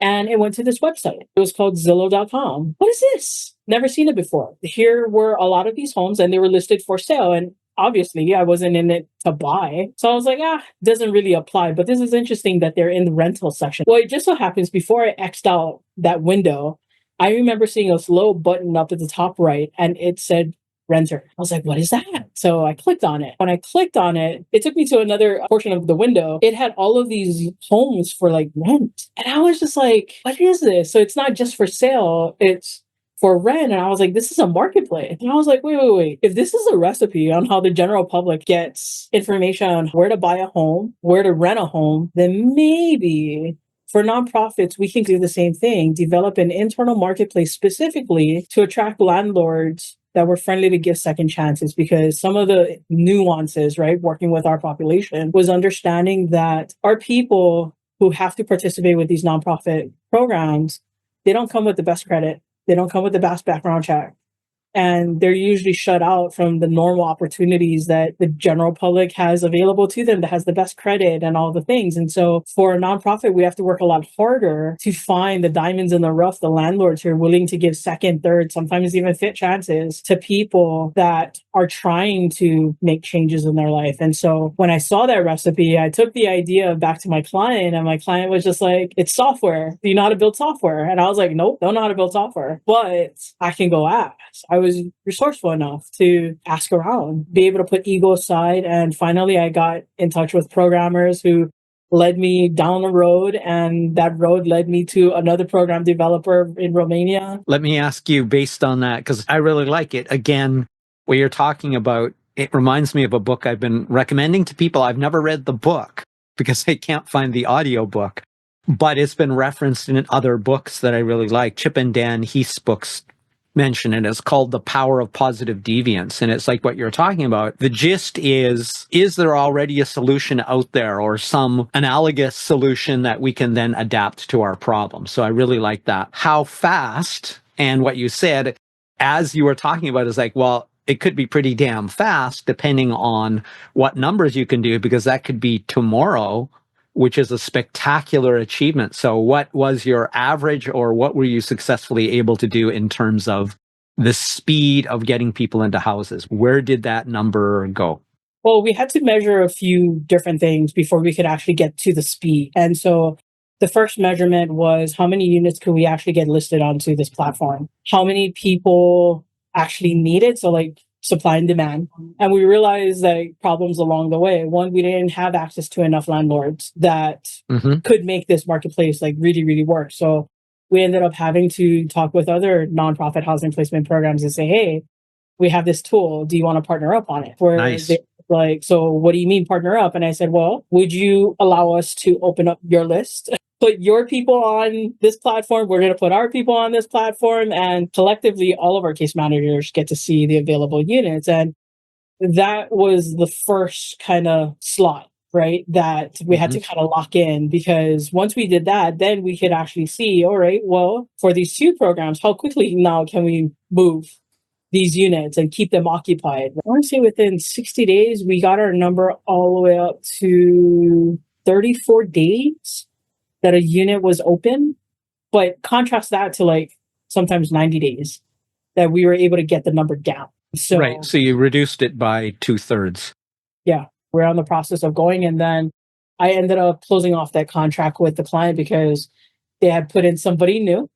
S2: and it went to this website. It was called Zillow.com. What is this? Never seen it before. Here were a lot of these homes and they were listed for sale. And obviously I wasn't in it to buy. So I was like, doesn't really apply. But this is interesting that they're in the rental section. Well, it just so happens before I X'd out that window, I remember seeing a little button up at the top right and it said renter. I was like, what is that? So I clicked on it. When I clicked on it, it took me to another portion of the window. It had all of these homes for like rent. And I was just like, what is this? So it's not just for sale, it's for rent. And I was like, this is a marketplace. And I was like, wait. If this is a recipe on how the general public gets information on where to buy a home, where to rent a home, then maybe for nonprofits, we can do the same thing, develop an internal marketplace specifically to attract landlords that were friendly to give second chances, because some of the nuances, right, working with our population was understanding that our people who have to participate with these nonprofit programs, they don't come with the best credit. They don't come with the best background check. And they're usually shut out from the normal opportunities that the general public has available to them, that has the best credit and all the things. And so for a nonprofit, we have to work a lot harder to find the diamonds in the rough, the landlords who are willing to give second, third, sometimes even fifth chances to people that are trying to make changes in their life. And so when I saw that recipe, I took the idea back to my client, and my client was just like, it's software. Do you know how to build software? And I was like, nope, don't know how to build software, but I can go ask. I was resourceful enough to ask around, be able to put ego aside. And finally, I got in touch with programmers who led me down the road, and that road led me to another program developer in Romania.
S1: Let me ask you, based on that, because I really like it. Again, what you're talking about, it reminds me of a book I've been recommending to people. I've never read the book because I can't find the audio book, but it's been referenced in other books that I really like. Chip and Dan Heath's books mention it. It's called The Power of Positive Deviance. And it's like what you're talking about. The gist is there already a solution out there, or some analogous solution that we can then adapt to our problem? So I really like that. How fast, and what you said as you were talking about is like, well, it could be pretty damn fast depending on what numbers you can do, because that could be tomorrow, which is a spectacular achievement. So what was your average, or what were you successfully able to do in terms of the speed of getting people into houses? Where did that number go?
S2: Well, we had to measure a few different things before we could actually get to the speed. And so the first measurement was, how many units could we actually get listed onto this platform? How many people actually need it? So like supply and demand. And we realized that problems along the way. One, we didn't have access to enough landlords that could make this marketplace like really, really work. So we ended up having to talk with other nonprofit housing placement programs and say, hey, we have this tool. Do you want to partner up on it? Where
S1: Nice.
S2: they like, so what do you mean partner up? And I said, well, would you allow us to open up your list? Put your people on this platform. We're going to put our people on this platform, and collectively, all of our case managers get to see the available units. And that was the first kind of slot, right? That we had to kind of lock in, because once we did that, then we could actually see, all right, well, for these two programs, how quickly now can we move these units and keep them occupied? I want to say within 60 days, we got our number all the way up to 34 days that a unit was open. But contrast that to like sometimes 90 days that we were able to get the number down. So,
S1: right. So you reduced it by 2/3.
S2: Yeah, we're on the process of going. And then I ended up closing off that contract with the client because they had put in somebody new,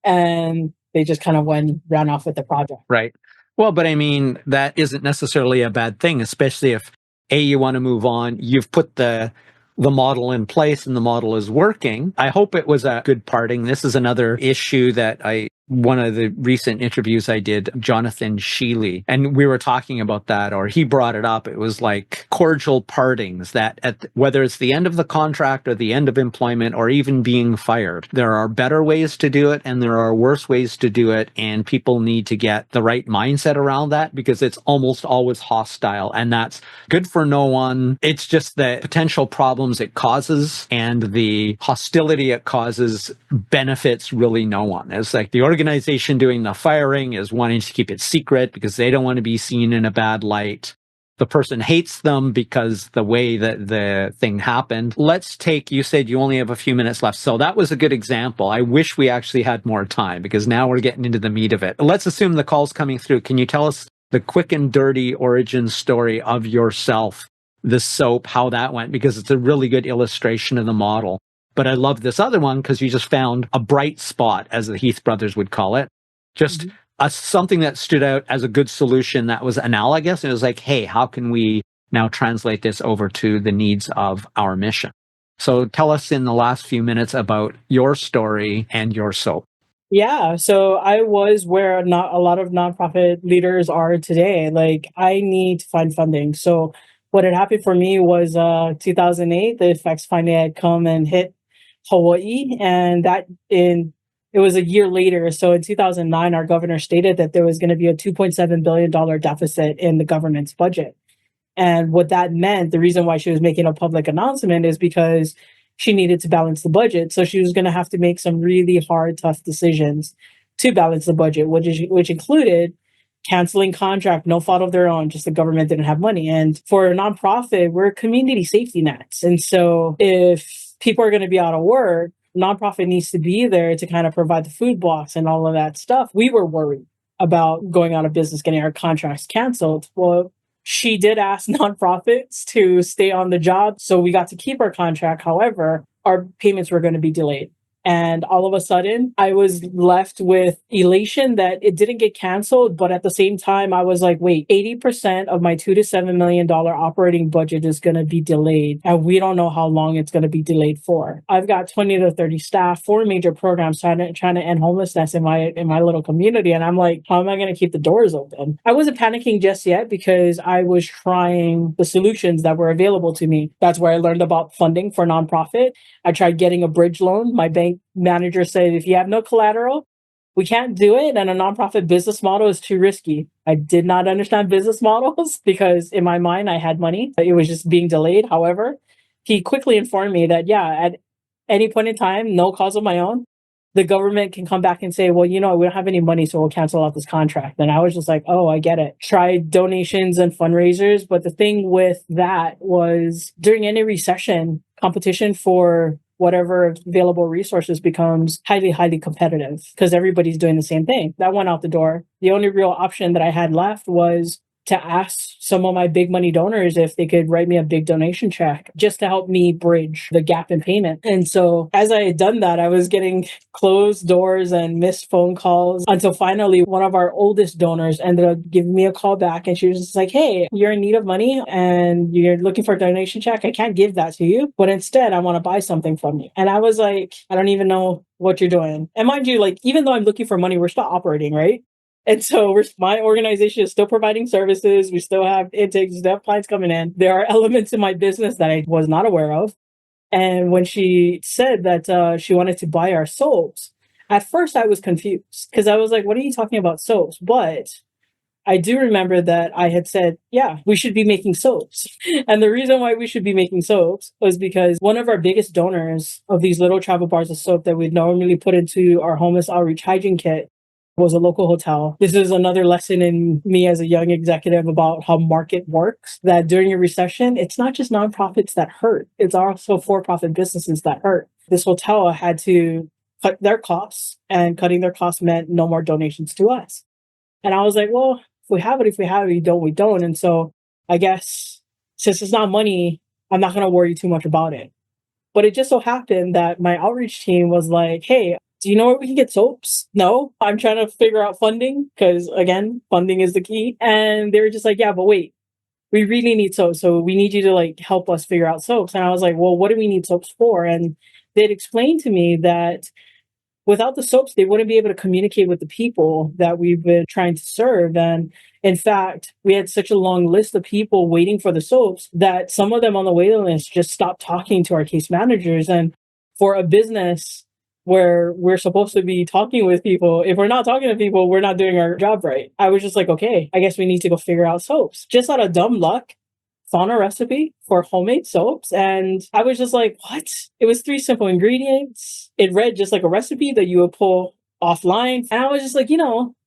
S2: and they just kind of ran off with the project.
S1: Right. Well, but I mean, that isn't necessarily a bad thing, especially if you want to move on. You've put the model in place and the model is working. I hope it was a good parting. This is another issue that one of the recent interviews I did, Jonathan Sheely, and we were talking about that, or he brought it up. It was like cordial partings, that whether it's the end of the contract or the end of employment or even being fired, there are better ways to do it and there are worse ways to do it. And people need to get the right mindset around that, because it's almost always hostile, and that's good for no one. It's just the potential problems it causes and the hostility it causes benefits really no one. It's like the organization doing the firing is wanting to keep it secret because they don't want to be seen in a bad light. The person hates them because the way that the thing happened. Let's take, you said you only have a few minutes left. So that was a good example. I wish we actually had more time, because now we're getting into the meat of it. Let's assume the call's coming through. Can you tell us the quick and dirty origin story of yourself, the soap, how that went, because it's a really good illustration of the model. But I love this other one because you just found a bright spot, as the Heath brothers would call it, just something that stood out as a good solution that was analogous. And it was like, hey, how can we now translate this over to the needs of our mission? So tell us in the last few minutes about your story and your soap.
S2: Yeah, so I was where not a lot of nonprofit leaders are today. Like I need to find funding. So what had happened for me was 2008, the effects finally had come and hit Hawaii, and it was a year later. So in 2009, our governor stated that there was going to be a $2.7 billion deficit in the government's budget. And what that meant, the reason why she was making a public announcement is because she needed to balance the budget. So she was going to have to make some really hard, tough decisions to balance the budget, which included canceling contract, no fault of their own, just the government didn't have money. And for a nonprofit, we're community safety nets. And so if people are going to be out of work, nonprofit needs to be there to kind of provide the food box and all of that stuff. We were worried about going out of business, getting our contracts canceled. Well, she did ask nonprofits to stay on the job, so we got to keep our contract. However, our payments were going to be delayed. And all of a sudden, I was left with elation that it didn't get canceled. But at the same time, I was like, wait, 80% of my $2 to $7 million operating budget is going to be delayed. And we don't know how long it's going to be delayed for. I've got 20 to 30 staff, 4 major programs trying to end homelessness in my little community. And I'm like, how am I going to keep the doors open? I wasn't panicking just yet because I was trying the solutions that were available to me. That's where I learned about funding for nonprofit. I tried getting a bridge loan. My bank manager said, if you have no collateral, we can't do it. And a nonprofit business model is too risky. I did not understand business models because in my mind, I had money. It was just being delayed. However, he quickly informed me that, yeah, at any point in time, no cause of my own, the government can come back and say, well, we don't have any money, so we'll cancel out this contract. And I was just like, oh, I get it. Tried donations and fundraisers. But the thing with that was during any recession, competition for whatever available resources becomes highly, highly competitive because everybody's doing the same thing. That went out the door. The only real option that I had left was to ask some of my big money donors if they could write me a big donation check just to help me bridge the gap in payment. And so as I had done that, I was getting closed doors and missed phone calls until finally one of our oldest donors ended up giving me a call back. And she was just like, hey, you're in need of money and you're looking for a donation check. I can't give that to you, but instead I want to buy something from you. And I was like, I don't even know what you're doing. And mind you, like, even though I'm looking for money, we're still operating, right? And so my organization is still providing services. We still have intakes, we still have clients coming in. There are elements in my business that I was not aware of. And when she said that she wanted to buy our soaps, at first I was confused because I was like, what are you talking about soaps? But I do remember that I had said, yeah, we should be making soaps. And the reason why we should be making soaps was because one of our biggest donors of these little travel bars of soap that we'd normally put into our homeless outreach hygiene kit was a local hotel. This is another lesson in me as a young executive about how market works, that during a recession, it's not just nonprofits that hurt. It's also for-profit businesses that hurt. This hotel had to cut their costs, and cutting their costs meant no more donations to us. And I was like, well, if we have it, we don't, we don't. And so I guess since it's not money, I'm not going to worry too much about it. But it just so happened that my outreach team was like, hey, do you know where we can get soaps? No, I'm trying to figure out funding because, again, funding is the key. And they were just like, yeah, but wait, we really need soaps. So we need you to like help us figure out soaps. And I was like, well, what do we need soaps for? And they'd explained to me that without the soaps, they wouldn't be able to communicate with the people that we've been trying to serve. And in fact, we had such a long list of people waiting for the soaps that some of them on the waiting list just stopped talking to our case managers. And for a business where we're supposed to be talking with people, if we're not talking to people, we're not doing our job right. I was just like, okay, I guess we need to go figure out soaps. Just out of dumb luck, found a recipe for homemade soaps. And I was just like, what? It was 3 simple ingredients. It read just like a recipe that you would pull offline. And I was just like,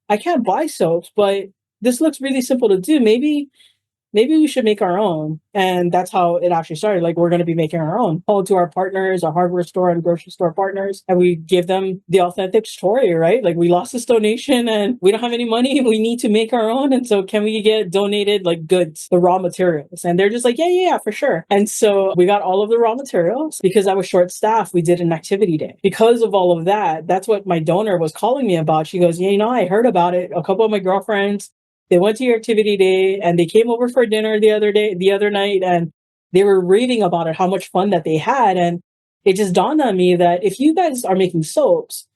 S2: I can't buy soaps, but this looks really simple to do. Maybe maybe we should make our own. And that's how it actually started. Like, we're going to be making our own. Called to our partners, our hardware store and grocery store partners, and we give them the authentic story, right? Like, we lost this donation and we don't have any money. We need to make our own. And so can we get donated like goods, the raw materials? And they're just like, yeah, for sure. And so we got all of the raw materials. Because I was short staffed, we did an activity day. Because of all of that, that's what my donor was calling me about. She goes, yeah, I heard about it. A couple of my girlfriends, they went to your activity day and they came over for dinner the other night, and they were raving about it, how much fun that they had. And it just dawned on me that if you guys are making soaps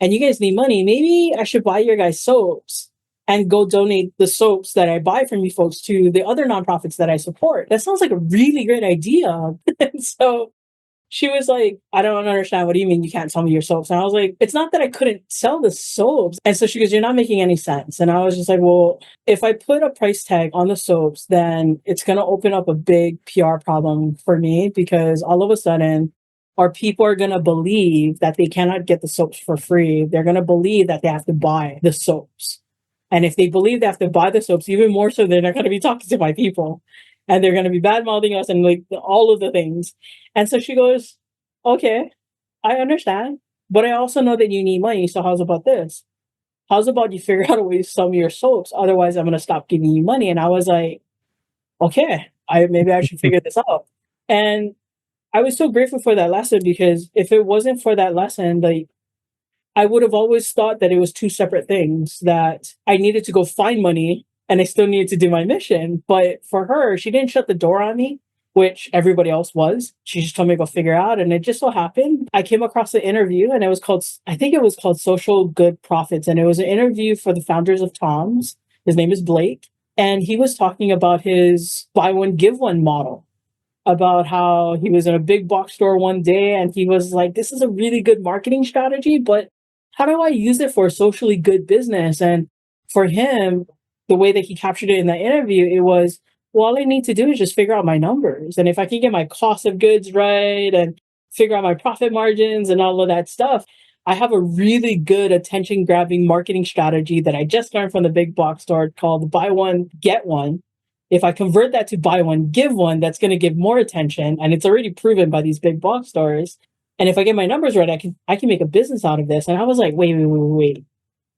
S2: and you guys need money, maybe I should buy your guys soaps and go donate the soaps that I buy from you folks to the other nonprofits that I support. That sounds like a really great idea. And so she was like, I don't understand. What do you mean you can't sell me your soaps? And I was like, it's not that I couldn't sell the soaps. And so she goes, you're not making any sense. And I was just like, well, if I put a price tag on the soaps, then it's going to open up a big PR problem for me, because all of a sudden, our people are going to believe that they cannot get the soaps for free. They're going to believe that they have to buy the soaps. And if they believe they have to buy the soaps, even more so, they're not going to be talking to my people. And they're going to be bad mouthing us and like all of the things. And so she goes, okay, I understand. But I also know that you need money. So how's about this? How's about you figure out a way to sell me your soaps? Otherwise, I'm going to stop giving you money. And I was like, okay, maybe I should figure this out. And I was so grateful for that lesson, because if it wasn't for that lesson, like, I would have always thought that it was two separate things, that I needed to go find money and I still needed to do my mission. But for her, she didn't shut the door on me, which everybody else was. She just told me to go figure out. And it just so happened, I came across the interview, and I think it was called Social Good Profits. And it was an interview for the founders of Tom's. His name is Blake. And he was talking about his buy one, give one model, about how he was in a big box store one day and he was like, this is a really good marketing strategy, but how do I use it for a socially good business? And for him, the way that he captured it in that interview, it was, well, all I need to do is just figure out my numbers. And if I can get my cost of goods right and figure out my profit margins and all of that stuff, I have a really good attention grabbing marketing strategy that I just learned from the big box store called buy one, get one. If I convert that to buy one, give one, that's going to give more attention. And it's already proven by these big box stores. And if I get my numbers right, I can make a business out of this. And I was like, wait.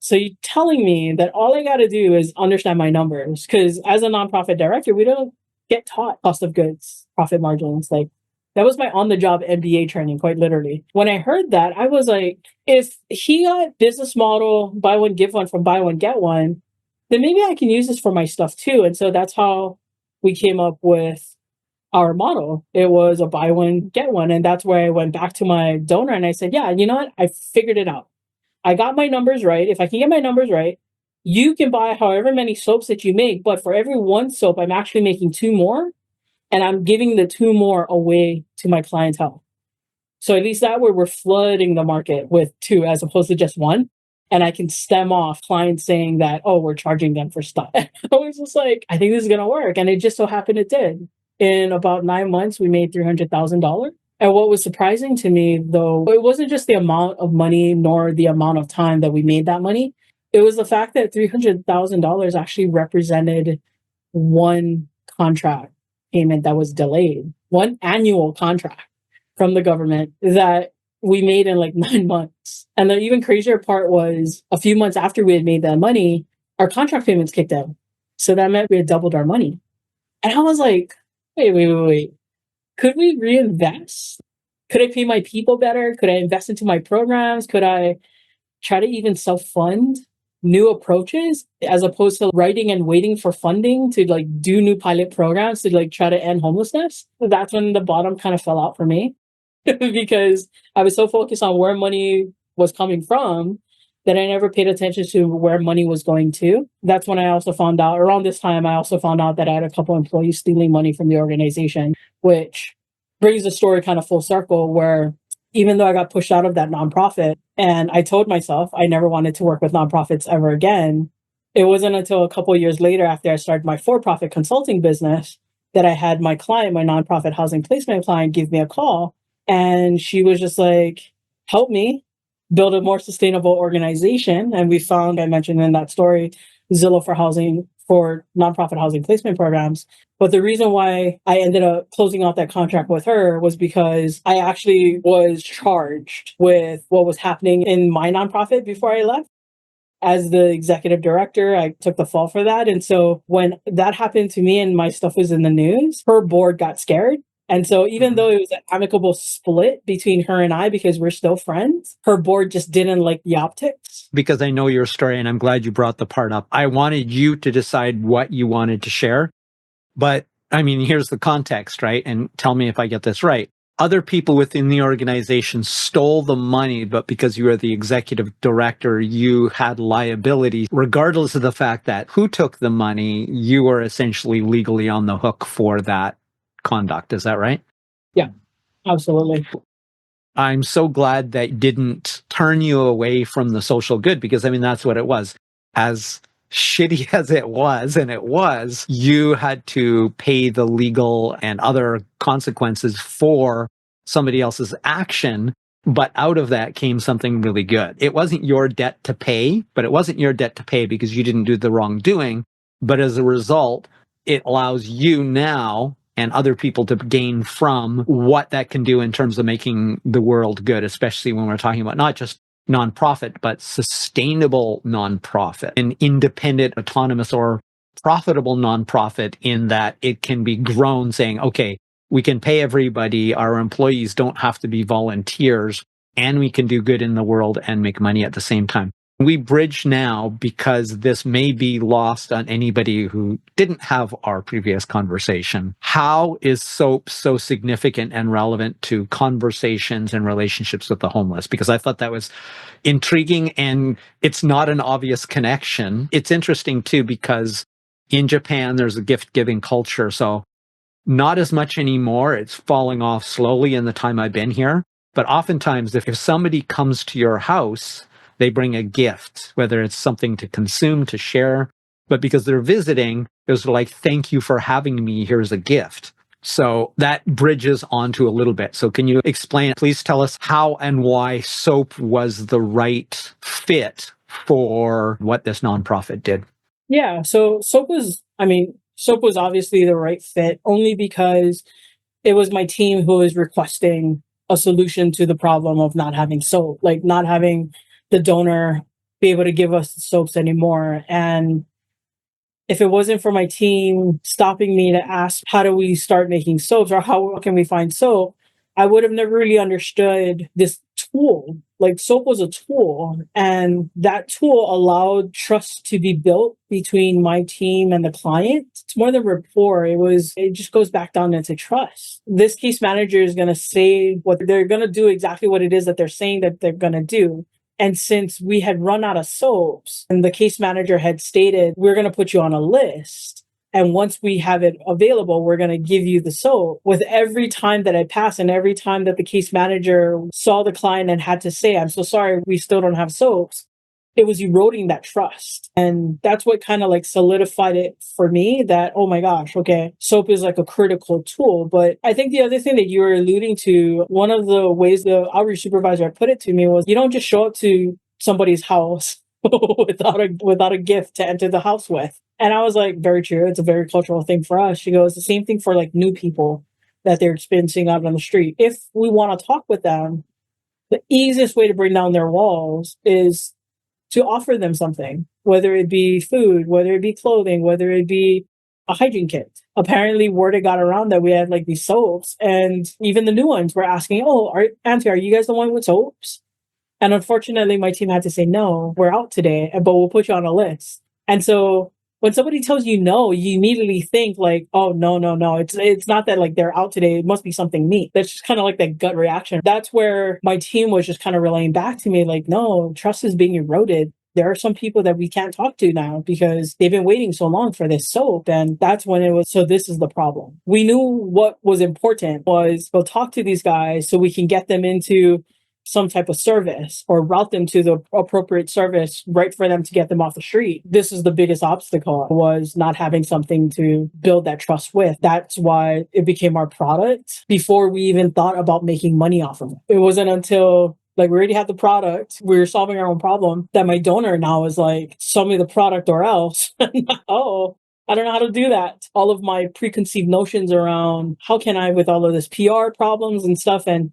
S2: So you're telling me that all I got to do is understand my numbers? Because as a nonprofit director, we don't get taught cost of goods, profit margins. Like, that was my on the job MBA training, quite literally. When I heard that, I was like, if he got business model, buy one, give one from buy one, get one, then maybe I can use this for my stuff too. And so that's how we came up with our model. It was a buy one, get one. And that's where I went back to my donor and I said, yeah, you know what? I figured it out. I got my numbers right. If I can get my numbers right, you can buy however many soaps that you make, but for every one soap, I'm actually making two more, and I'm giving the two more away to my clientele. So at least that way we're flooding the market with two as opposed to just one. And I can stem off clients saying that, oh, we're charging them for stuff. I was just like, I think this is going to work. And it just so happened it did. In about 9 months, we made $300,000. And what was surprising to me, though, it wasn't just the amount of money nor the amount of time that we made that money. It was the fact that $300,000 actually represented one contract payment that was delayed, one annual contract from the government that we made in like 9 months. And the even crazier part was a few months after we had made that money, our contract payments kicked in. So that meant we had doubled our money. And I was like, wait. Could we reinvest? Could I pay my people better? Could I invest into my programs? Could I try to even self-fund new approaches as opposed to writing and waiting for funding to like do new pilot programs to like try to end homelessness? That's when the bottom kind of fell out for me. Because I was so focused on where money was coming from that I never paid attention to where money was going to. That's when I also found out, around this time, I also found out that I had a couple employees stealing money from the organization, which brings the story kind of full circle where even though I got pushed out of that nonprofit and I told myself I never wanted to work with nonprofits ever again, it wasn't until a couple of years later after I started my for-profit consulting business that I had my client, my nonprofit housing placement client, give me a call. And she was just like, help me build a more sustainable organization. And we found, I mentioned in that story, Zillow for Housing for nonprofit housing placement programs. But the reason why I ended up closing out that contract with her was because I actually was charged with what was happening in my nonprofit before I left. As the executive director, I took the fall for that. And so when that happened to me and my stuff was in the news, her board got scared. And so even though it was an amicable split between her and I, because we're still friends, her board just didn't like the optics.
S1: Because I know your story, and I'm glad you brought the part up. I wanted you to decide what you wanted to share. But I mean, here's the context, right? And tell me if I get this right. Other people within the organization stole the money, but because you were the executive director, you had liability. Regardless of the fact that who took the money, you were essentially legally on the hook for that conduct. Is that right?
S2: Yeah, absolutely.
S1: I'm so glad that didn't turn you away from the social good, because I mean, that's what it was. As shitty as it was, and it was, you had to pay the legal and other consequences for somebody else's action. But out of that came something really good. It wasn't your debt to pay, but it wasn't your debt to pay because you didn't do the wrongdoing. But as a result, it allows you now and other people to gain from what that can do in terms of making the world good, especially when we're talking about not just nonprofit, but sustainable nonprofit, an independent, autonomous, or profitable nonprofit, in that it can be grown saying, okay, we can pay everybody, our employees don't have to be volunteers, and we can do good in the world and make money at the same time. We bridge now because this may be lost on anybody who didn't have our previous conversation. How is SOAP so significant and relevant to conversations and relationships with the homeless? Because I thought that was intriguing, and it's not an obvious connection. It's interesting too, because in Japan, there's a gift-giving culture. So not as much anymore. It's falling off slowly in the time I've been here. But oftentimes, if somebody comes to your house, they bring a gift, whether it's something to consume, to share. But because they're visiting, it's like, thank you for having me. Here's a gift. So that bridges onto a little bit. So can you explain, please tell us how and why SOAP was the right fit for what this nonprofit did?
S2: Yeah, so SOAP was obviously the right fit only because it was my team who was requesting a solution to the problem of not having soap, like not having the donor be able to give us the soaps anymore. And if it wasn't for my team stopping me to ask, how do we start making soaps, or how can we find soap, I would have never really understood this tool. Like, soap was a tool, and that tool allowed trust to be built between my team and the client. It's more than rapport. It just goes back down into trust. This case manager is going to say what they're going to do, exactly what it is that they're saying that they're going to do. And since we had run out of soaps and the case manager had stated, we're going to put you on a list, and once we have it available, we're going to give you the soap. With every time that I passed and every time that the case manager saw the client and had to say, I'm so sorry, we still don't have soaps, it was eroding that trust. And that's what kind of like solidified it for me that, oh my gosh, okay, soap is like a critical tool. But I think the other thing that you were alluding to, one of the ways the outreach supervisor put it to me was, you don't just show up to somebody's house without a gift to enter the house with. And I was like, very true. It's a very cultural thing for us. She goes, the same thing for like new people that they're experiencing out on the street. If we want to talk with them, the easiest way to bring down their walls is to offer them something, whether it be food, whether it be clothing, whether it be a hygiene kit. Apparently, word had got around that we had like these soaps, and even the new ones were asking, "Oh, Auntie, are you guys the one with soaps?" And unfortunately, my team had to say, "No, we're out today, but we'll put you on a list." And so when somebody tells you no, you immediately think like, oh, no, no, no. It's not that like they're out today. It must be something neat. That's just kind of like that gut reaction. That's where my team was just kind of relaying back to me like, no, trust is being eroded. There are some people that we can't talk to now because they've been waiting so long for this soap. And that's when it was, so this is the problem. We knew what was important was go talk to these guys so we can get them into some type of service or route them to the appropriate service right for them to get them off the street. This is the biggest obstacle, was not having something to build that trust with. That's why it became our product before we even thought about making money off of it. It wasn't until Like, we already had the product. We were solving our own problem. That my donor now is like, sell me the product or else. Oh, I don't know how to do that. All of my preconceived notions around how can I, with all of this PR problems and stuff. And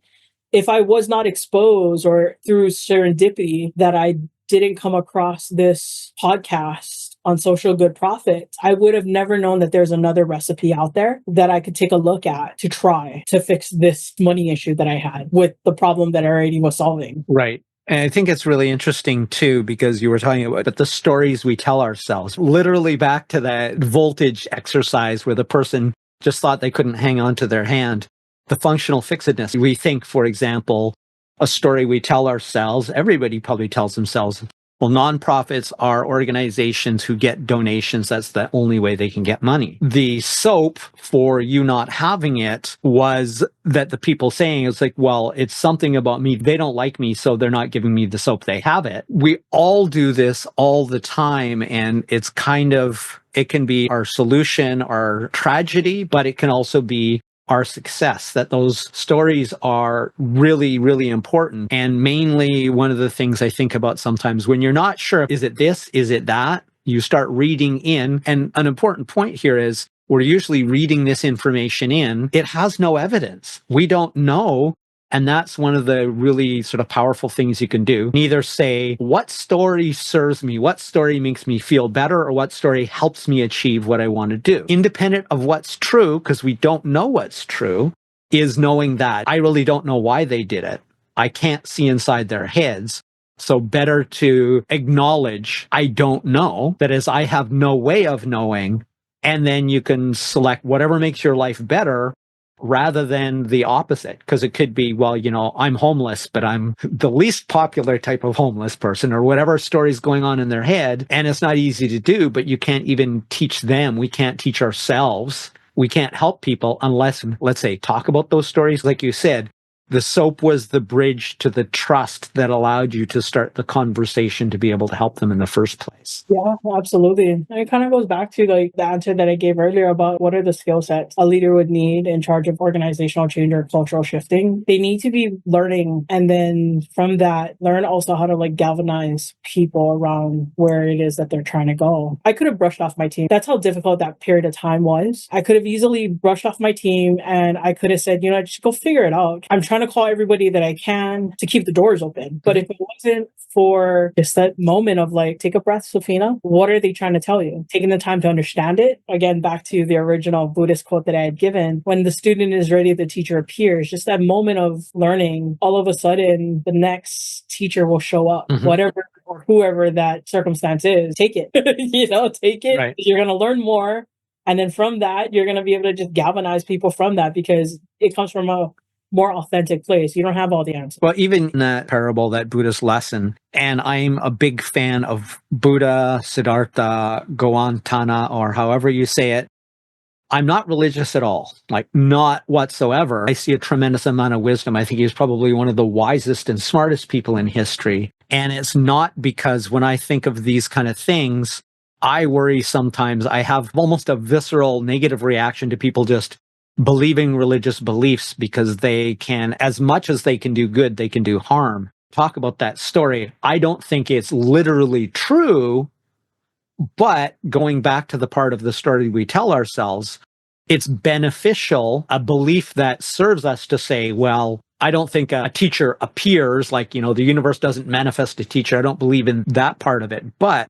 S2: if I was not exposed or through serendipity that I didn't come across this podcast on social good profit, I would have never known that there's another recipe out there that I could take a look at to try to fix this money issue that I had with the problem that I already was solving.
S1: Right. And I think it's really interesting too, because you were talking about the stories we tell ourselves, literally back to that voltage exercise where the person just thought they couldn't hang on to their hand. The functional fixedness. We think, for example, a story we tell ourselves, everybody probably tells themselves, well, nonprofits are organizations who get donations. That's the only way they can get money. The soap for you not having it was that the people saying, it's like, well, it's something about me. They don't like me, so they're not giving me the soap. They have it. We all do this all the time. And it's kind of, it can be our solution, our tragedy, but it can also be our success, that those stories are really, really important. And mainly one of the things I think about sometimes when you're not sure, is it this, is it that? You start reading in. And an important point here is we're usually reading this information in. It has no evidence. We don't know. And that's one of the really sort of powerful things you can do. Neither say, what story serves me, what story makes me feel better, or what story helps me achieve what I want to do. Independent of what's true, because we don't know what's true, is knowing that I really don't know why they did it. I can't see inside their heads. So better to acknowledge I don't know, that is, I have no way of knowing. And then you can select whatever makes your life better, rather than the opposite. Because it could be, well, you know, I'm homeless, but I'm the least popular type of homeless person, or whatever story's going on in their head. And it's not easy to do, but you can't even teach them. We can't teach ourselves. We can't help people unless, let's say, talk about those stories. Like you said, the soap was the bridge to the trust that allowed you to start the conversation to be able to help them in the first place.
S2: Yeah, absolutely. And it kind of goes back to like the answer that I gave earlier about what are the skill sets a leader would need in charge of organizational change or cultural shifting. They need to be learning, and then from that, learn also how to like galvanize people around where it is that they're trying to go. I could have brushed off my team. That's how difficult that period of time was. I could have easily brushed off my team and I could have said, you know, just go figure it out. I'm trying to call everybody that I can to keep the doors open. But if it wasn't for just that moment of like, take a breath, Sophina, what are they trying to tell you? Taking the time to understand it. Again, back to the original Buddhist quote that I had given, when the student is ready, the teacher appears. Just that moment of learning, all of a sudden, the next teacher will show up, whatever or whoever that circumstance is. Take it, you know, take it.
S1: Right.
S2: You're going to learn more. And then from that, you're going to be able to just galvanize people from that, because it comes from a more authentic place. You don't have all the answers.
S1: Well, even in that parable, that Buddhist lesson, and I'm a big fan of Buddha, Siddhartha, Gautama, or however you say it. I'm not religious at all, like not whatsoever. I see a tremendous amount of wisdom. I think he's probably one of the wisest and smartest people in history. And it's not because when I think of these kind of things, I worry sometimes. I have almost a visceral negative reaction to people just believing religious beliefs, because they can, as much as they can do good, they can do harm. Talk about that story. I don't think it's literally true, but going back to the part of the story we tell ourselves, it's beneficial, a belief that serves us to say, well, I don't think a teacher appears, like, you know, the universe doesn't manifest a teacher. I don't believe in that part of it. But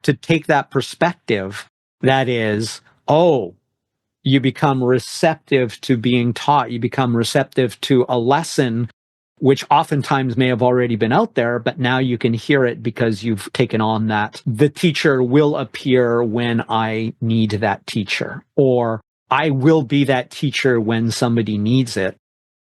S1: to take that perspective, that is, oh, you become receptive to being taught. You become receptive to a lesson, which oftentimes may have already been out there, but now you can hear it because you've taken on that. The teacher will appear when I need that teacher, or I will be that teacher when somebody needs it.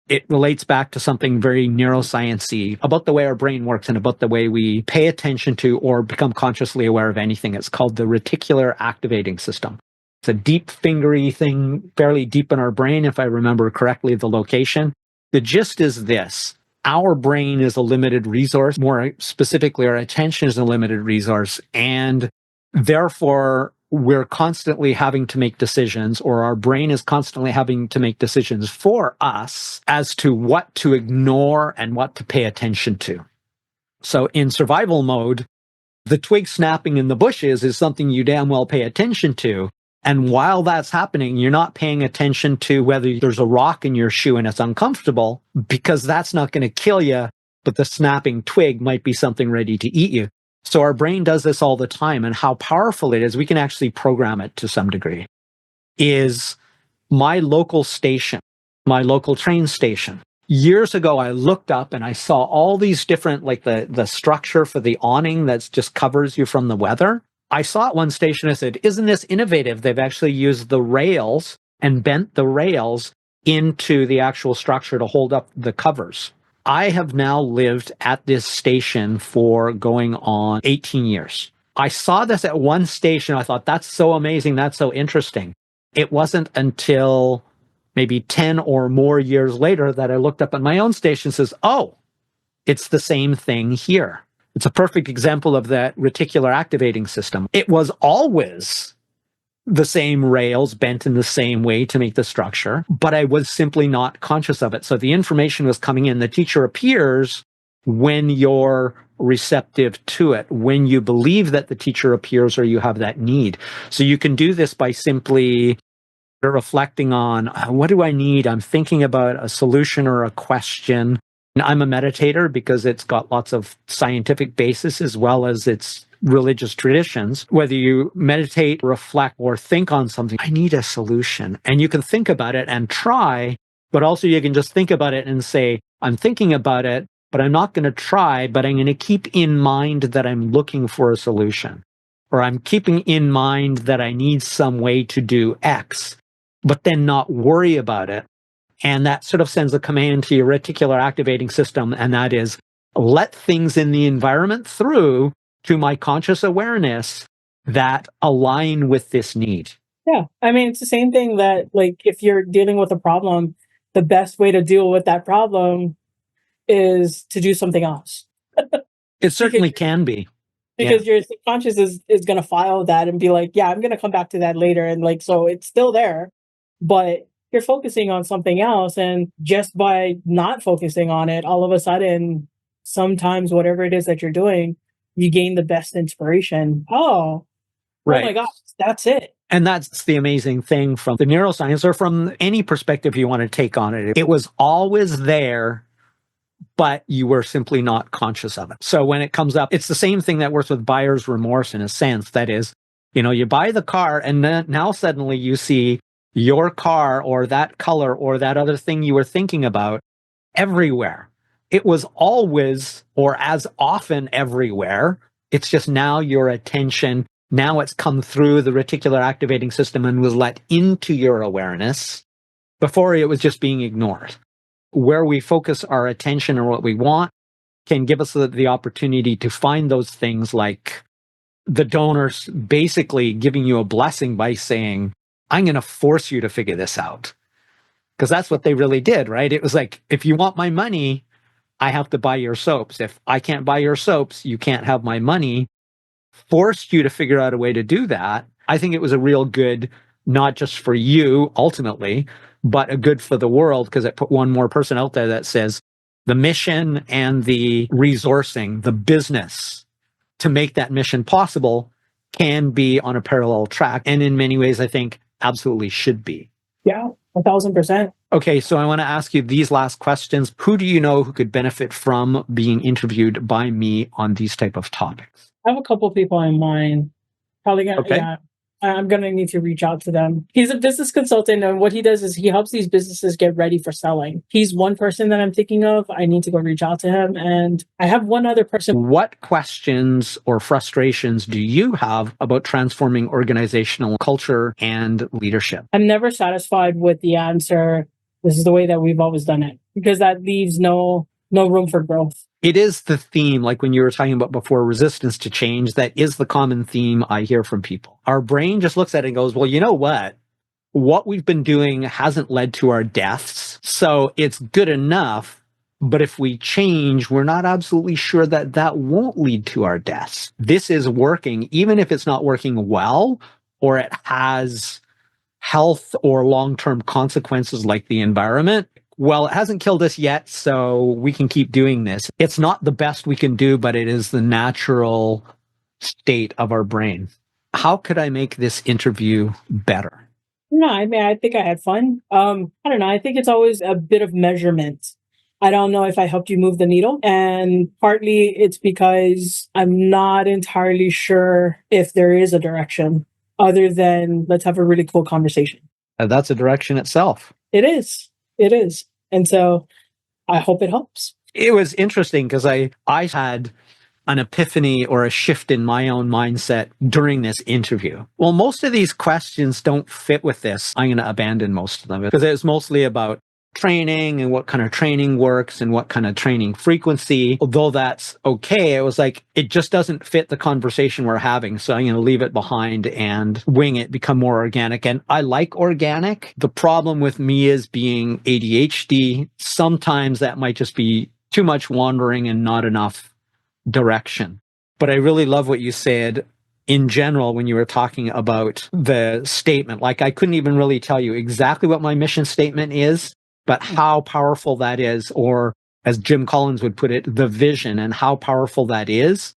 S1: It relates back to something very neuroscience-y about the way our brain works and about the way we pay attention to or become consciously aware of anything. It's called the reticular activating system. It's a deep fingery thing, fairly deep in our brain, if I remember correctly, the location. The gist is this. Our brain is a limited resource. More specifically, our attention is a limited resource. And therefore, we're constantly having to make decisions, or our brain is constantly having to make decisions for us as to what to ignore and what to pay attention to. So in survival mode, the twig snapping in the bushes is something you damn well pay attention to. And while that's happening, you're not paying attention to whether there's a rock in your shoe and it's uncomfortable, because that's not going to kill you, but the snapping twig might be something ready to eat you. So our brain does this all the time, and how powerful it is, we can actually program it to some degree, is my local station, my local train station. Years ago, I looked up and I saw all these different, like the structure for the awning that just covers you from the weather. I saw at one station, I said, isn't this innovative? They've actually used the rails and bent the rails into the actual structure to hold up the covers. I have now lived at this station for going on 18 years. I saw this at one station. I thought, that's so amazing. That's so interesting. It wasn't until maybe 10 or more years later that I looked up at my own station and says, oh, it's the same thing here. It's a perfect example of that reticular activating system. It was always the same rails bent in the same way to make the structure, but I was simply not conscious of it. So the information was coming in. The teacher appears when you're receptive to it, when you believe that the teacher appears or you have that need. So you can do this by simply reflecting on, what do I need? I'm thinking about a solution or a question. And I'm a meditator because it's got lots of scientific basis as well as its religious traditions. Whether you meditate, reflect, or think on something, I need a solution. And you can think about it and try, but also you can just think about it and say, I'm thinking about it, but I'm not going to try, but I'm going to keep in mind that I'm looking for a solution. Or I'm keeping in mind that I need some way to do X, but then not worry about it. And that sort of sends a command to your reticular activating system, and that is, let things in the environment through to my conscious awareness that align with this need.
S2: Yeah. I mean, it's the same thing that, like, if you're dealing with a problem, the best way to deal with that problem is to do something else.
S1: It certainly can be.
S2: Because your subconscious is going to file that and be like, yeah, I'm going to come back to that later. And like, so it's still there, but you're focusing on something else. And just by not focusing on it, all of a sudden, sometimes whatever it is that you're doing, you gain the best inspiration. Oh my gosh, that's it.
S1: And that's the amazing thing from the neuroscience, or from any perspective you want to take on it. It was always there, but you were simply not conscious of it. So when it comes up, it's the same thing that works with buyer's remorse in a sense. That is, you buy the car and then now suddenly you see your car or that color or that other thing you were thinking about everywhere. It was always, or as often, everywhere. It's just now your attention, now it's come through the reticular activating system and was let into your awareness. Before, it was just being ignored. Where we focus our attention or what we want can give us the opportunity to find those things, like the donors basically giving you a blessing by saying, I'm going to force you to figure this out. Because that's what they really did, right? It was like, if you want my money, I have to buy your soaps. If I can't buy your soaps, you can't have my money. Forced you to figure out a way to do that. I think it was a real good, not just for you ultimately, but a good for the world, because it put one more person out there that says the mission and the resourcing, the business to make that mission possible can be on a parallel track. And in many ways, I think absolutely should be.
S2: Yeah, 1,000%.
S1: Okay, so I want to ask you these last questions. Who do you know who could benefit from being interviewed by me on these type of topics?
S2: I have a couple people in mind. Probably gonna,
S1: Okay.
S2: yeah. I'm gonna need to reach out to them. He's a business consultant, and what he does is he helps these businesses get ready for selling. He's one person that I'm thinking of. I need to go reach out to him, and I have one other person.
S1: What questions or frustrations do you have about transforming organizational culture and leadership?
S2: I'm never satisfied with the answer, this is the way that we've always done it, because that leaves no room for growth.
S1: It is the theme, like when you were talking about before, resistance to change. That is the common theme I hear from people. Our brain just looks at it and goes, well, you know what? What we've been doing hasn't led to our deaths, so it's good enough. But if we change, we're not absolutely sure that that won't lead to our deaths. This is working, even if it's not working well, or it has health or long-term consequences like the environment, well, it hasn't killed us yet, so we can keep doing this. It's not the best we can do, but it is the natural state of our brain. How could I make this interview better?
S2: No, I mean, I think I had fun. I don't know. I think it's always a bit of measurement. I don't know if I helped you move the needle. And partly it's because I'm not entirely sure if there is a direction other than let's have a really cool conversation.
S1: That's a direction itself.
S2: It is. It is. And so I hope it helps.
S1: It was interesting because I had an epiphany or a shift in my own mindset during this interview. Well, most of these questions don't fit with this. I'm going to abandon most of them because it was mostly about training and what kind of training works and what kind of training frequency. Although that's okay, it was like, it just doesn't fit the conversation we're having. So I'm going to leave it behind and wing it, become more organic. And I like organic. The problem with me is being ADHD. Sometimes that might just be too much wandering and not enough direction. But I really love what you said in general when you were talking about the statement. Like, I couldn't even really tell you exactly what my mission statement is, but how powerful that is, or as Jim Collins would put it, the vision, and how powerful that is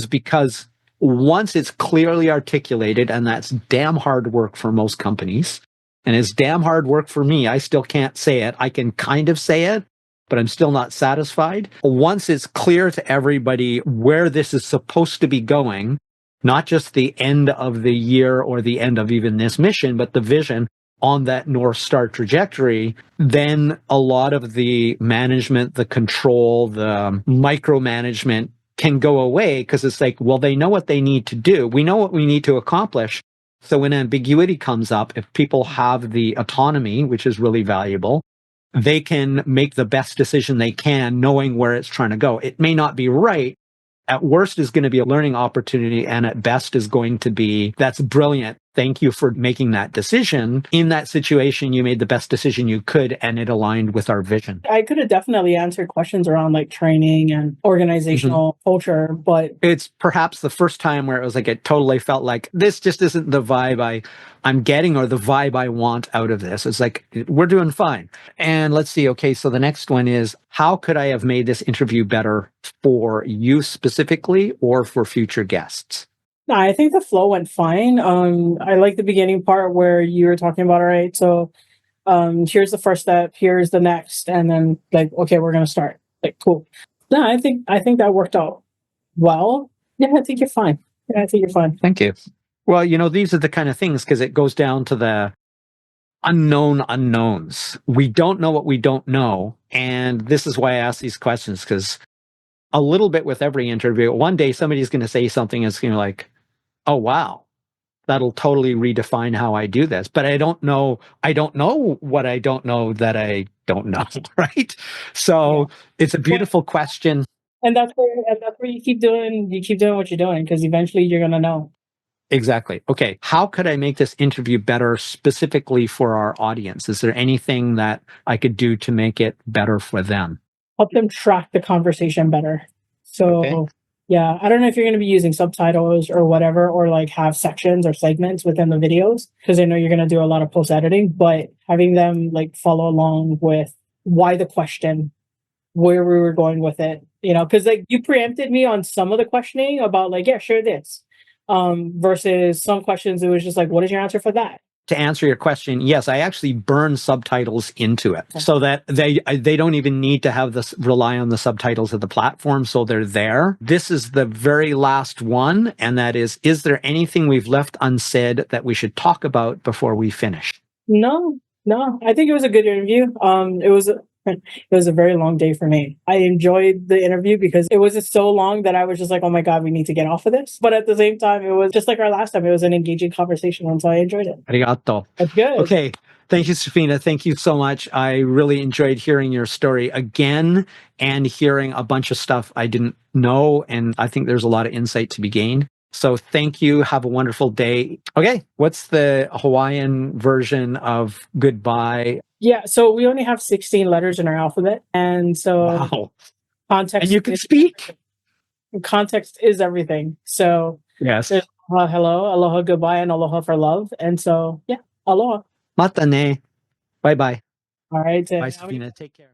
S1: because once it's clearly articulated, and that's damn hard work for most companies, and it's damn hard work for me. I still can't say it. I can kind of say it, but I'm still not satisfied. Once it's clear to everybody where this is supposed to be going, not just the end of the year or the end of even this mission, but the vision on that North Star trajectory, then a lot of the management, the control, the micromanagement can go away, because it's like, well, they know what they need to do. We know what we need to accomplish. So when ambiguity comes up, if people have the autonomy, which is really valuable, they can make the best decision they can, knowing where it's trying to go. It may not be right. At worst is going to be a learning opportunity, and at best is going to be, that's brilliant. Thank you for making that decision. In that situation, you made the best decision you could, and it aligned with our vision.
S2: I could have definitely answered questions around like training and organizational culture, but
S1: it's perhaps the first time where it was like, it totally felt like this just isn't the vibe I'm getting, or the vibe I want out of this. It's like, we're doing fine. And let's see. Okay. So the next one is, how could I have made this interview better for you specifically, or for future guests?
S2: no, I think the flow went fine. I like the beginning part where you were talking about, all right, so here's the first step, here's the next, and then like, okay, we're gonna start. Like, cool. No, I think that worked out well. Yeah, I think you're fine. Yeah, I think you're fine.
S1: Thank you. Well, these are the kind of things, because it goes down to the unknown unknowns. We don't know what we don't know. And this is why I ask these questions, because a little bit with every interview, one day somebody's going to say something that's going to like, oh, wow, that'll totally redefine how I do this. But I don't know what I don't know that I don't know, right? So it's a beautiful question.
S2: And that's where you keep doing what you're doing, because eventually you're gonna know.
S1: Exactly. Okay. How could I make this interview better specifically for our audience? Is there anything that I could do to make it better for them?
S2: Help them track the conversation better. So yeah, I don't know if you're going to be using subtitles or whatever, or like have sections or segments within the videos, because I know you're going to do a lot of post editing, but having them like follow along with why the question, where we were going with it, because like you preempted me on some of the questioning about like, yeah, sure this, versus some questions it was just like, what is your answer for that?
S1: To answer your question, yes, I actually burn subtitles into it, so that they don't even need to have this, rely on the subtitles of the platform, so they're there. This is the very last one, and that is there anything we've left unsaid that we should talk about before we finish?
S2: No, I think it was a good interview. It was a very long day for me. I enjoyed the interview because it was just so long that I was just like, oh my God, we need to get off of this. But at the same time, it was just like our last time. It was an engaging conversation, and so I enjoyed it.
S1: Arigato.
S2: That's good.
S1: Okay. Thank you, Sophina. Thank you so much. I really enjoyed hearing your story again, and hearing a bunch of stuff I didn't know. And I think there's a lot of insight to be gained. So thank you. Have a wonderful day. Okay. What's the Hawaiian version of goodbye?
S2: Yeah. So we only have 16 letters in our alphabet. And so
S1: Wow.
S2: context.
S1: And you can speak?
S2: Context is everything. So
S1: yes.
S2: there's Hello, aloha, goodbye, and aloha for love. And so, yeah, aloha.
S1: Mata ne. Bye bye.
S2: All right.
S1: Bye,
S2: Have a good
S1: Sophina. Take care.